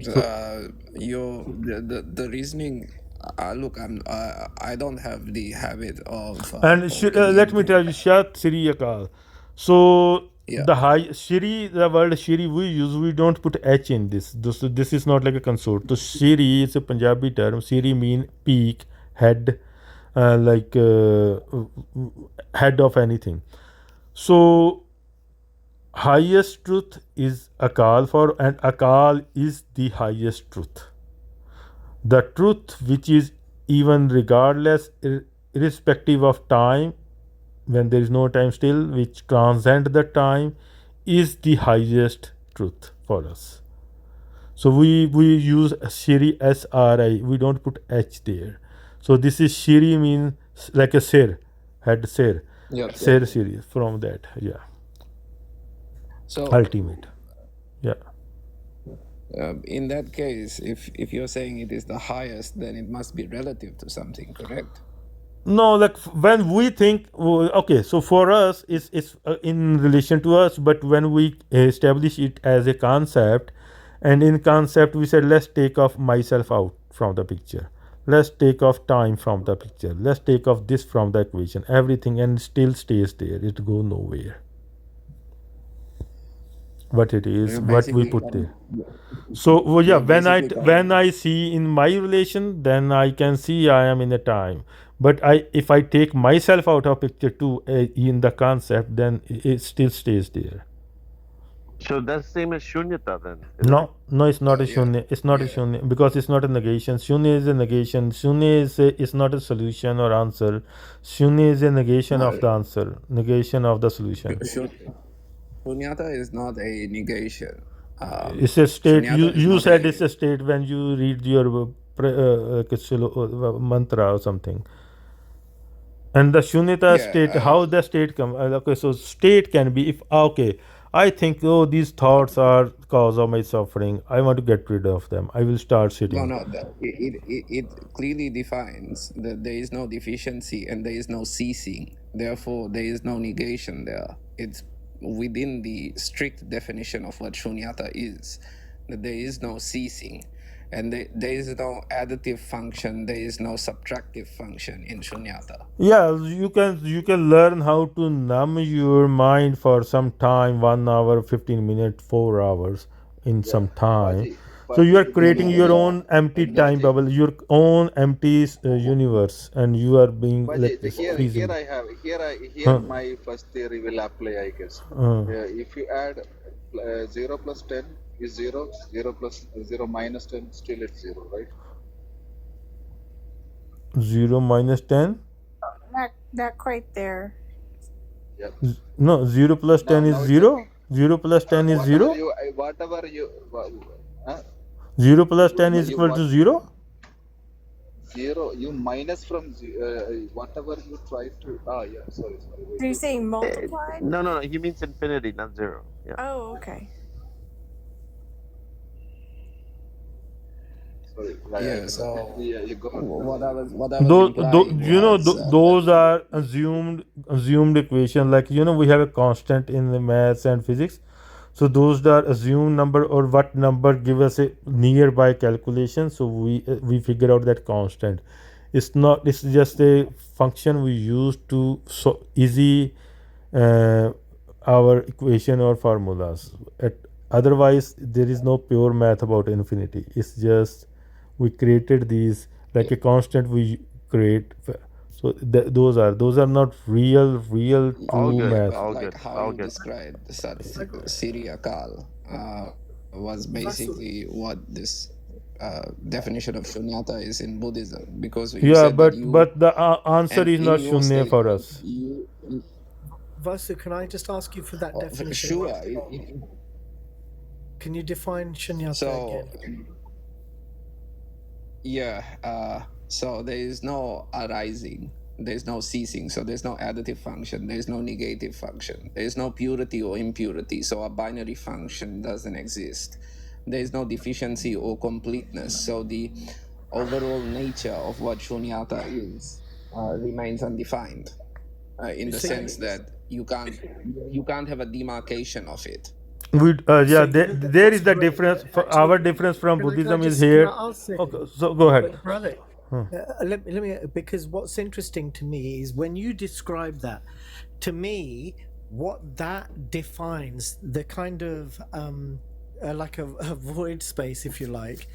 So The reasoning. Look, I don't have the habit of and opening let me tell you, rooms. Shat Sri Akal. So Yeah. the high Shri, the word Shri we use, we don't put H in this. This is not like a consort. So Shri is a Punjabi term. Shri mean peak, head, like head of anything. So highest truth is akal for, and akal is the highest truth. The truth which is even regardless, irrespective of time, when there is no time still, which transcend the time, is the highest truth for us. So we use Shri, SRI, we don't put H there. So this is Shri means like a sir, head sir, Yep. sir series from that, yeah, So ultimate, yeah. in that case, if you're saying it is the highest, then it must be relative to something, correct? No, like when we think, okay, so for us, it's in relation to us, but when we establish it as a concept, and in concept we said, let's take off myself out from the picture, let's take off time from the picture, let's take off this from the equation, everything, and still stays there, it go nowhere. What it is, You're what we basically put there. So yeah, you're basically when I see in my relation, then I can see I am in a time. But if I take myself out of picture too, in the concept, then it still stays there. So that's the same as shunyata then, isn't it? No, it's not a yeah, shunya. It's not a yeah. shunya because it's not a negation. Shunya is a negation. Shunya is not a solution or answer. Shunya is a negation No, of the answer, negation of the solution. Shunyata is not a negation. It's a state. You Shunyata is you not said a it's a state when you read your mantra or something. And the shunyata state, yeah. how the state come? Okay, so state can be if okay, I think, oh, these thoughts are cause of my suffering. I want to get rid of them. I will start No, sitting. no. It clearly defines that there is no deficiency and there is no ceasing. Therefore, there is no negation there. It's within the strict definition of what shunyata is, that there is no ceasing, and there is no additive function. There is no subtractive function in shunyata. Yeah, you can learn how to numb your mind for some time, 1 hour, 15 minutes, 4 hours in Yeah, some time. Baji, So you are Baji, No, this creating no, is your yeah, own empty time exactly. bubble, your own empty universe, and you are being like Baji, here freezing. I have here Huh, my first theory will apply, I guess. uh, If you add 0 plus 10 is 0, 0 plus 0 minus 10, still it's 0, right? 0 minus 10. Not quite there. Yeah. No, 0 plus 10 is Now it's 0. okay. 0 plus 10 is 0. Whatever you, 0 plus 10 is you equal what to 0. 0 you minus from whatever you try to. Yeah. Sorry. So you're Wait. saying multiplied? No. He means infinity, not zero. Yeah. Oh, okay. Sorry. Yeah. So Yeah. You go on. what I was implying was Those are assumed equation. Like we have a constant in the maths and physics. So those are assumed number, or what number give us a nearby calculation. So we figure out that constant. It's not. It's just a function we use to so easy our equation or formulas. Otherwise, there is no pure math about infinity. It's just we created these like a constant we create. So those are not real All true good. yeah, math. but All like good. how All you good. described I got Siri Akal was Vasu. basically what this definition of shunyata is in Buddhism, because you Yeah, said that but the answer and is in not your shunya for statement us. Vasu, can I just ask you for that definition? sure Can you define shunyata so again? yeah so there is no arising, there's no ceasing, so there's no additive function, there's no negative function, there's no purity or impurity, so a binary function doesn't exist, there's no deficiency or completeness, so the overall nature of what shunyata is remains undefined, in the So sense that you can't have a demarcation of it. Yeah, there what's is the great, difference. actually, Our difference from can Buddhism is can here. I ask a Okay, so go ahead. But brother, let me because what's interesting to me is when you describe that, to me, what that defines the kind of like a void space, if you like.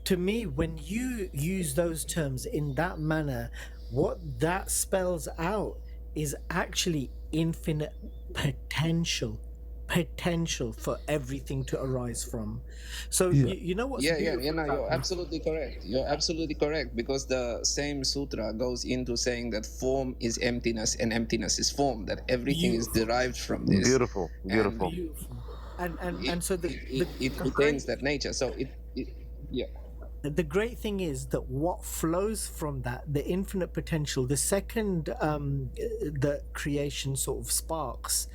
to me, when you use those terms in that manner, what that spells out is actually infinite potential for everything to arise from. So Yeah. you know what's Yeah, beautiful no, about you're this? absolutely correct. You're absolutely correct, because the same sutra goes into saying that form is emptiness and emptiness is form, that everything is Beautiful, derived from this, Beautiful, and beautiful. beautiful. And it so it the retains great that nature. So yeah. the great thing is that what flows from that, the infinite potential, the second the creation sort of sparks,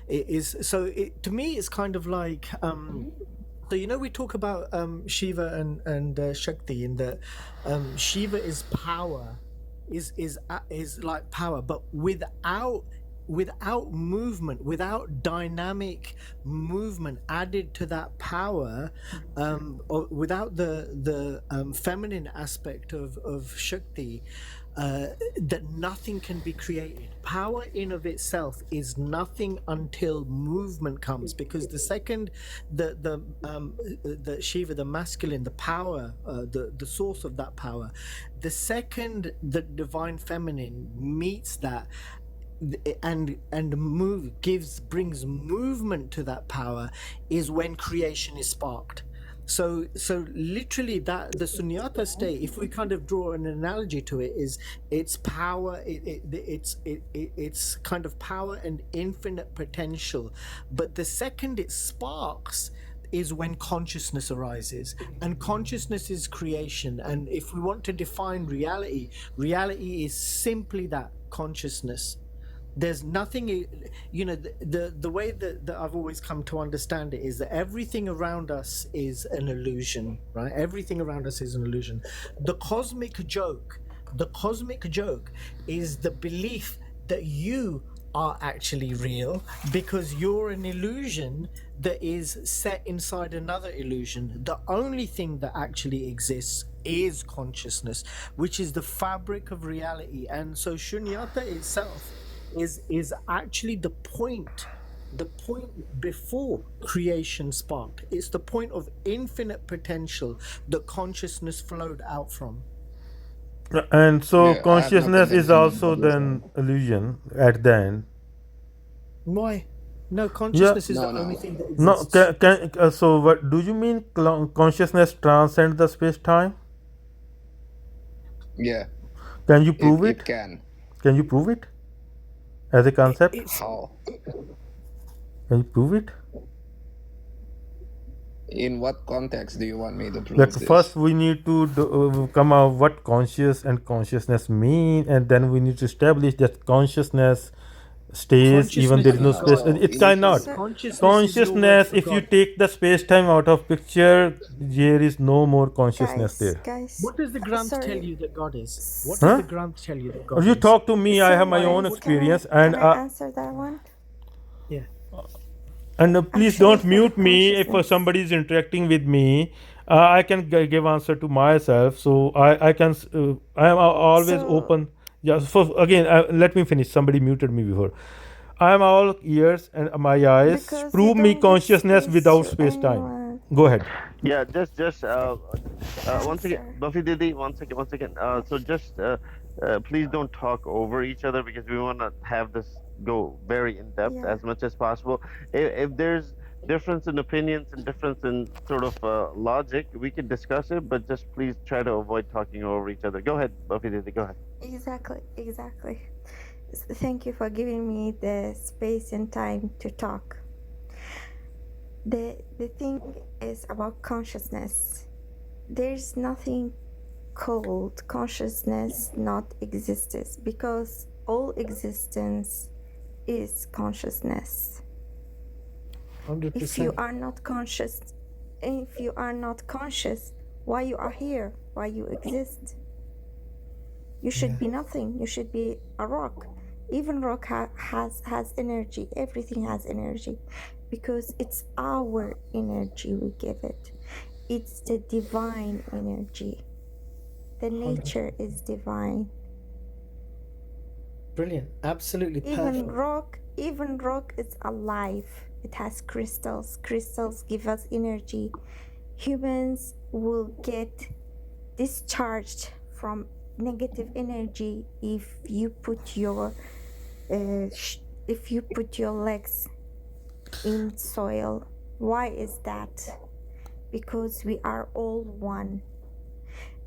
is so to me it's kind of like so you know we talk about Shiva and Shakti, in that Shiva is power, is like power, but without movement, without dynamic movement added to that power, or without the feminine aspect of Shakti, that nothing can be created. Power in of itself is nothing until movement comes, because the second the Shiva, the masculine, the power, the source of that power, the second the divine feminine meets that, and brings movement to that power, is when creation is sparked. So literally, that the sunyata state, if we kind of draw an analogy to it, is it's power, it's kind of power and infinite potential. But the second it sparks is when consciousness arises, and consciousness is creation. And if we want to define reality, reality is simply that, consciousness. There's nothing, the way that I've always come to understand it is that everything around us is an illusion, right? Everything around us is an illusion. The cosmic joke is the belief that you are actually real, because you're an illusion that is set inside another illusion. The only thing that actually exists is consciousness, which is the fabric of reality. And so shunyata itself is actually the point before creation sparked. It's the point of infinite potential that consciousness flowed out from. And so Yeah, I have no consciousness is contention in also what you're then saying. illusion at the end. Why? No, Yeah. consciousness is No, the only no. thing that No. exists. So what do you mean? Consciousness transcends the space time? Yeah, Can you prove it? it can. Can you prove it as a concept? It's How? Can you prove it? In what context do you want me to Like prove first this? we need to come out what conscious and consciousness mean, and then we need to establish that consciousness stays even consciousness there No, is no, no is no. space. God. So It cannot. initially, So Consciousness is your word Consciousness, for if you God. take the space time out of picture, there is no more consciousness there. guys, What does the Granth tell sorry. you that God is? What does Huh? the Granth tell you that Or God you is? talk to me, I have Sorry, my own guys. experience, Can and I answer that one? Yeah. please Actually, don't for the mute me if consciousness. somebody is interacting with me. I can give answer to myself, so I can I am always So open. Yeah. So again, let me finish. Somebody muted me before. I am all ears and my eyes. because you Prove me don't give consciousness space without to space time. anyone Go ahead. Yeah, just once again, answer. Buffy Didi, one second. So just please don't talk over each other because we want to have this go very in depth Yeah. as much as possible. If there's difference in opinions and difference in sort of logic, we can discuss it, but just please try to avoid talking over each other. Go ahead, Buffy Didi, go ahead. Exactly. Thank you for giving me the space and time to talk. The thing is about consciousness. There's nothing called consciousness not existence, because all existence is consciousness. If you 100%. are not conscious, why you are here, why you exist? You should Yeah. be nothing. You should be a rock. Even rock has energy. Everything has energy, because it's our energy we give it. It's the divine energy. The nature is divine. Brilliant. Absolutely perfect. Even rock is alive. It has crystals. Crystals give us energy. Humans will get discharged from negative energy if you put your legs in soil. Why is that? Because we are all one,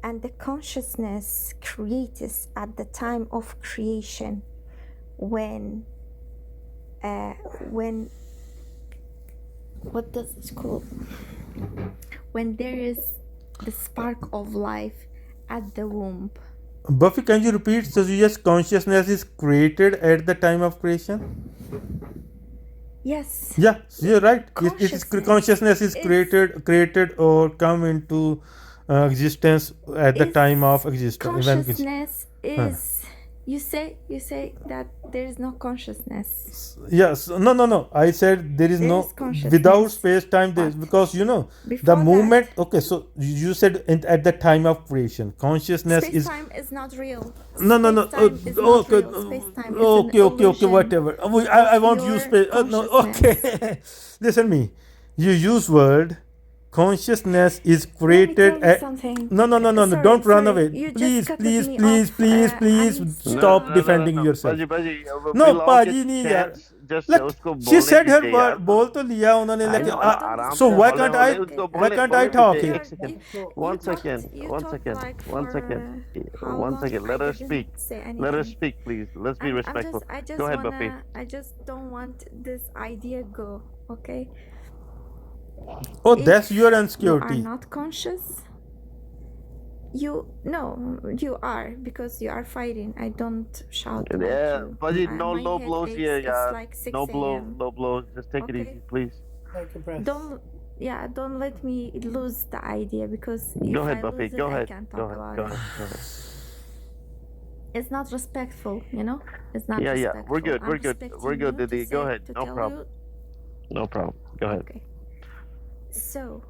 and the consciousness creates at the time of creation when what does it call, when there is the spark of life at the womb. Buffy, can you repeat? So yes, consciousness is created at the time of creation. Yes. Yeah, so you're right. It is consciousness is is- created or come into existence at the is time of existence. consciousness is you say that there is no consciousness. Yes, no. I said there is There no is consciousness, without space time. but Because the before movement. Okay, so you said at the time of creation, consciousness space is time is not real. no. Space-time is not Okay, real. Space-time is an okay, illusion whatever. I of won't your use space. No, consciousness. okay. Listen me. You use word consciousness is Let me created tell you at something. no. Sorry, Don't run sorry. away. You just Please, cut please, me please, off. please, I please need to stop defending yourself. बाजी No, we'll all get पाजी नहीं यार. chance just Like उसको she बोलने said her दीजिए word, यार बोल तो लिया उन्होंने I लेकिन know आराम so से why हौले can't हौले I उसको why बोलने can't I बोलने talk दीजिए here? एक second You one talked- second you one talked second like one for, second how one long? second let I her didn't speak say let her anything. speak please let's be respectful I just go ahead wanna. Buffy I just don't want this idea go. Okay. Oh, that's If your you are insecurity. not conscious, you are, because you are fighting. I don't shout like yeah you. Baji no My low head blows aches. here It's यार like 6 no a.m. blows just take it Okay. easy please Take a breath. Don't let me lose the idea, because if go ahead I Buffy lose it, go I ahead can't go talk ahead about go it. ahead go ahead It's not respectful, It's not yeah respectful. we're good I'm we're good respecting you to Didi go say- ahead to no tell problem you- no problem go ahead Okay. So,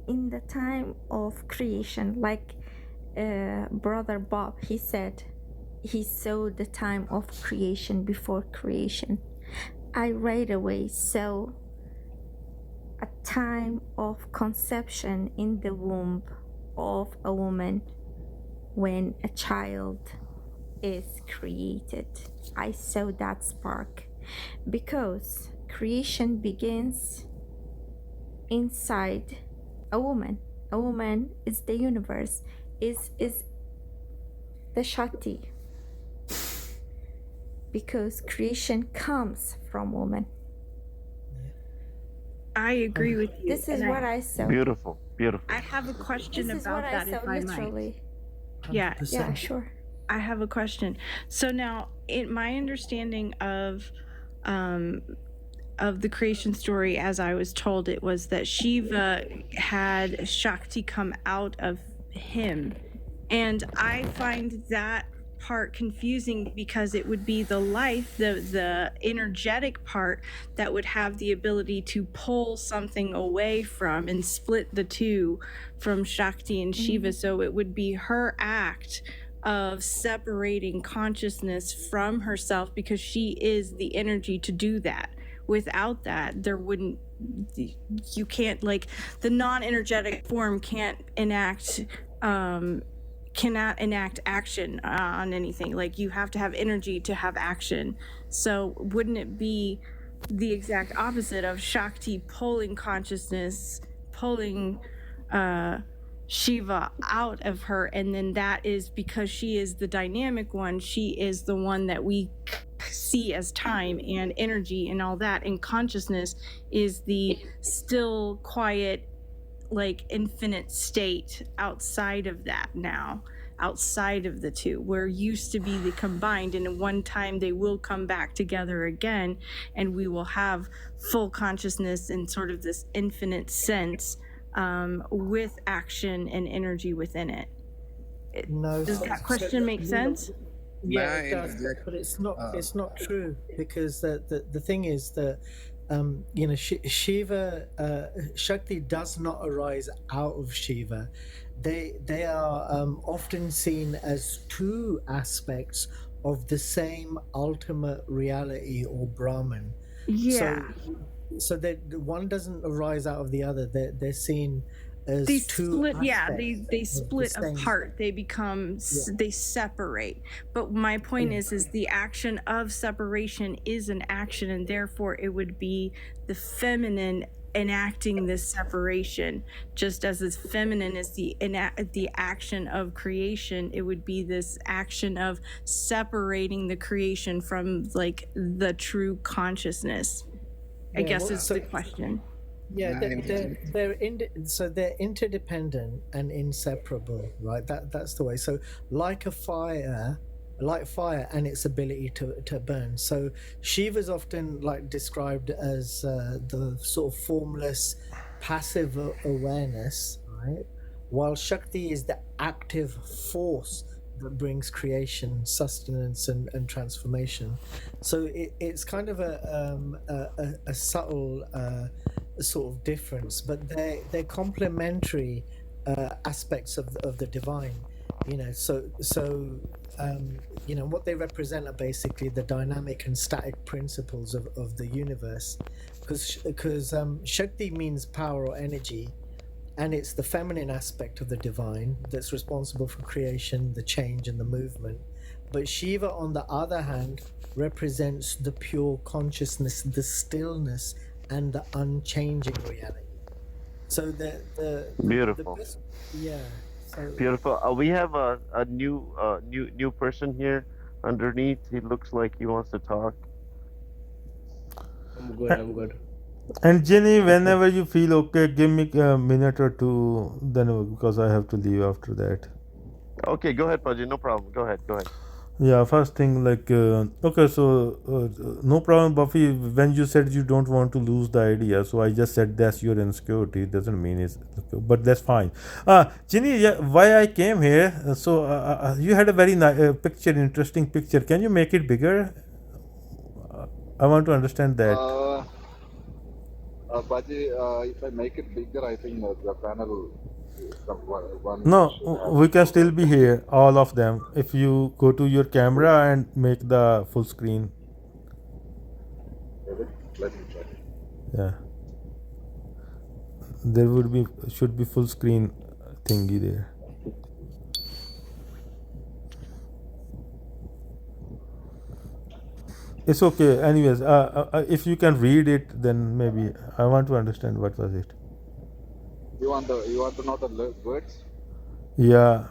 in the time of creation, like Brother Bob, he said he saw the time of creation before creation. I right away saw a time of conception in the womb of a woman when a child is created. I saw that spark because creation begins inside a woman. A woman is the universe, is the Shakti, because creation comes from woman. I agree with you. This is and what I saw. beautiful I have a question This is about what I that, saw if I might. literally. Yeah. 100%. Yeah, sure. I have a question. So now, in my understanding of the creation story, as I was told, it was that Shiva had Shakti come out of him, and I find that part confusing because it would be the life, the energetic part that would have the ability to pull something away from and split the two from Shakti and Shiva. So it would be her act of separating consciousness from herself, because she is the energy to do that. Without that, there wouldn't, you can't, like, the non-energetic form cannot enact action on anything. Like, you have to have energy to have action. So wouldn't it be the exact opposite of Shakti pulling consciousness, pulling Shiva out of her, and then that is because she is the dynamic one, she is the one that we see as time and energy and all that, and consciousness is the still quiet, like, infinite state outside of that now, outside of the two, where used to be the combined, and one time they will come back together again, and we will have full consciousness in sort of this infinite sense, with action and energy within it. No. Does that question make sense? Yeah, May it I does, interject? but it's not true, because the thing is that Shiva, Shakti does not arise out of Shiva. They are often seen as two aspects of the same ultimate reality or Brahman. Yeah. So that one doesn't arise out of the other. They're seen as They two split, yeah, aspects they of the split same apart. They become, they separate. But my point is the action of separation is an action, and therefore it would be the feminine enacting this separation. Just as this feminine is the action of creation, it would be this action of separating the creation from like the true consciousness. I Yeah, guess well, is the question. Yeah, so they're interdependent and inseparable, right? That's the way. So like fire and its ability to burn. So Shiva's often like described as the sort of formless, passive awareness, right? While Shakti is the active force that brings creation, sustenance, and transformation. So it's kind of a subtle sort of difference, but they're complementary aspects of the divine. What they represent are basically the dynamic and static principles of the universe, because Shakti means power or energy, and it's the feminine aspect of the divine that's responsible for creation, the change, and the movement. But Shiva, on the other hand, represents the pure consciousness, the stillness, and the unchanging reality. So the Beautiful. best, yeah. So Beautiful. We have a new person here underneath. He looks like he wants to talk. I'm good. I'm good. And Jenny, Okay. whenever you feel okay, give me a minute or two. Then because I have to leave after that. Okay, go ahead, Paji. No problem. Go ahead. Go ahead. Yeah, first thing okay, so no problem, Buffy. When you said you don't want to lose the idea, so I just said that's your insecurity. It doesn't mean it's, but that's fine. Ginny, yeah, why I came here? You had a very picture, interesting picture. Can you make it bigger? I want to understand that. Baji, if I make it bigger, I think the panel, one No, should have we can still more. be here, all of them. If you go to your camera and make the full screen. Let me try. Yeah. There should be full screen thingy there. It's okay. Anyways, if you can read it, then maybe I want to understand what was it. You want to know the words? Yeah.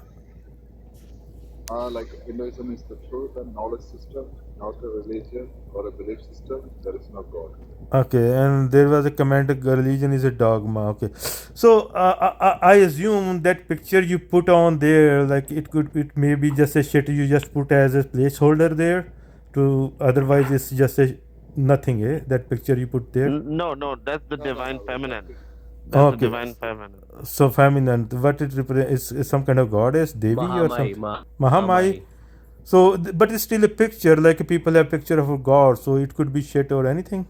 Like Hinduism is the truth and knowledge system, not a religion or a belief system. There is no God. Okay, and there was a comment: religion is a dogma. Okay, so I assume that picture you put on there, like it may be just a shit you just put as a placeholder there, to otherwise it's just a nothing. That picture you put there. No, that's the No, divine feminine. that is, That's the Okay, divine feminine. so feminine. What it represents is some kind of goddess, Devi or Mahamai. something. Mahamai. So, but it's still a picture. Like people have picture of a god, so it could be shit or anything.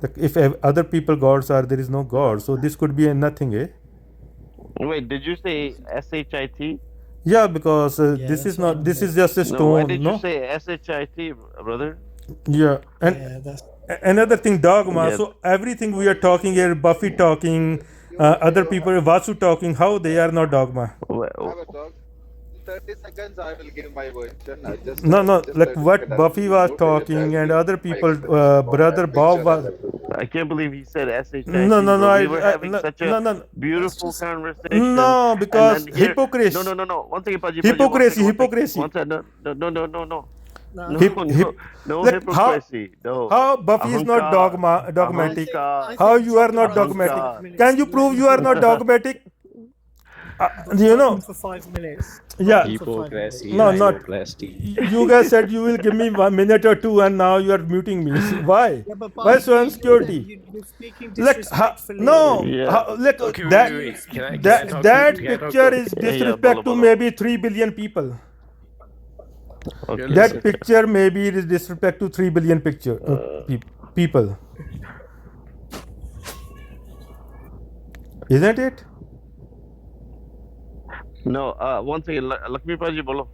Like if other people gods are, there is no god. So this could be a nothing, eh? Wait, did you say SHIT? Yeah, because yeah, this that's is what not. I'm This saying. is just a No, why stone, did you no? say SHIT, brother? Yeah, and Yeah, that's another thing, dogma. Yeah. So everything we are talking here, Buffy talking, other people, Vasu talking, how they are not dogma. I have a talk. In 30 seconds, I will give my version. No, Just like 30 seconds. what Buffy was talking and other My people, explanation about brother that picture Bob and was. everything. I can't believe he said SHIT, No, no, no, bro. We were having no, such a no, no, that's beautiful just conversation, no, and then because here, no, hypocrisy, no, no, no. One second, Paji, hypocrisy, one second, hypocrisy. one second. No, no. no, Hip, no, hip, no like hypocrisy. No, how Buffy is not ahankar, dogmatic. I How think you are take not around dogmatic? 5 ahankar. minutes. Can you Let prove him you are talk. not dogmatic? You Talk know, for 5 minutes. yeah. Talk for 5 minutes. Hypocrisy. No, not. Hypocrisy. You guys said you will give me 1 minute or two, and now you are muting me. Why? Yeah, but Why so you listen. insecurity? You're speaking Like, disrespectfully. no, Yeah. like Okay, that. wait. Can I That talk to? that Can I talk picture to? is Yeah, disrespect to bolo. maybe 3 billion people. Okay. That Listen. picture maybe it is disrespect to 3 billion people, isn't it? No, one second. Lakshmi Paji, bolo.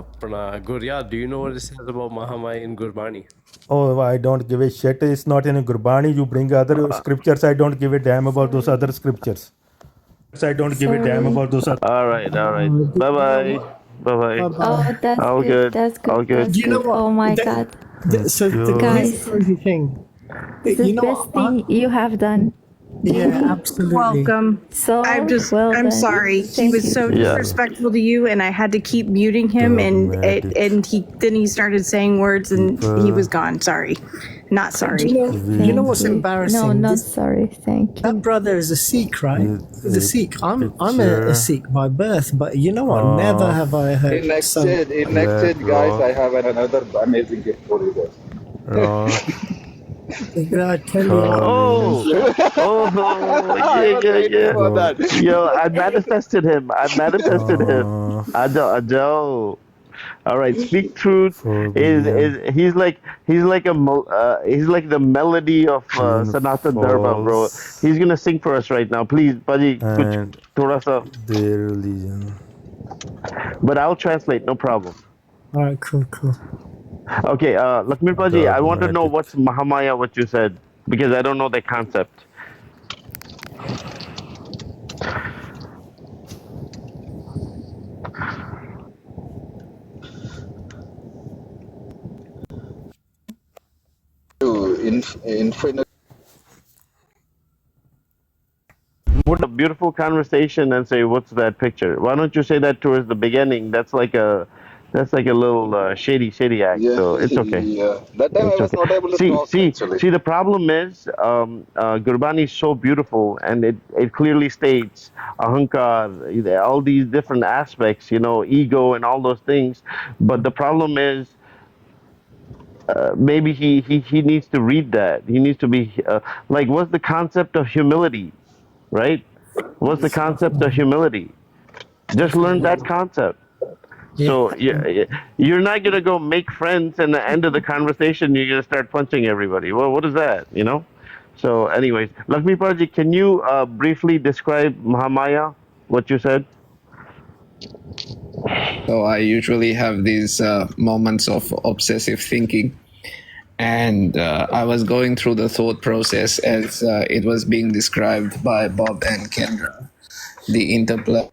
Gurya, do you know what it says about Mahamaya in Gurbani? Oh, I don't give a shit. It's not in a Gurbani. You bring other scriptures. I don't give a damn about those Sorry. other scriptures. I don't give a damn Sorry. about those other. All right, all right. Bye You know bye. what? Bye bye. Bye Oh, bye. that's All good. good. That's good. All good. That's You know good. what? Oh my God. So here's the Guys, crazy thing. it's the You know best what? thing you have done. Yeah, Really? absolutely. Welcome. So well I'm done. sorry. He Thank was you. so Yeah. disrespectful to you, and I had to keep muting him. Dogmatic And he started saying words, and he was people. gone. Sorry, not Do sorry. you know Thank what's you. No, embarrassing? not sorry. Thank That you. brother is a Sikh, right? He's a With Sikh. a I'm a picture Sikh by birth, but you know what? Never of have I heard so. In red exchange, guys, I rock, have another amazing gift for you guys. rock I tell you what. Oh, carvings. oh, I yeah, was yeah, waiting yeah. for Bro, that. Yo, I manifested him. I manifested him. uh, Adele. All right, speak truth 4 billion he's like the melody of Sanatan Dharma, bro. falls He's gonna sing for us right now. Please, Paji, kuch and thoda sa. their religion. But I'll translate, no problem. All right, cool. Okay, Lakshmi Paji, I want to know Dogmatic. what's Mahamaya, what you said, because I don't know the concept. To infinite. What a beautiful conversation and say, what's that picture? Why don't you say that towards the beginning? That's like a little shady act. Yeah, So it's okay. yeah. That time I It's was okay. not able to See, talk see, actually. see. The problem is, Gurbani is so beautiful, and it clearly states ahankar, all these different aspects, ego and all those things. But the problem is, maybe he needs to read that. He needs to be like, what's the concept of humility, right? What's the concept of humility? Just learn that concept. Yeah. So you're not gonna go make friends, and the end of the conversation, you're gonna start punching everybody. Well, what is that? So, anyways, Lakshmi Paji, can you briefly describe Mahamaya? What you said? So I usually have these moments of obsessive thinking. And I was going through the thought process as it was being described by Bob and Kendra, the interplay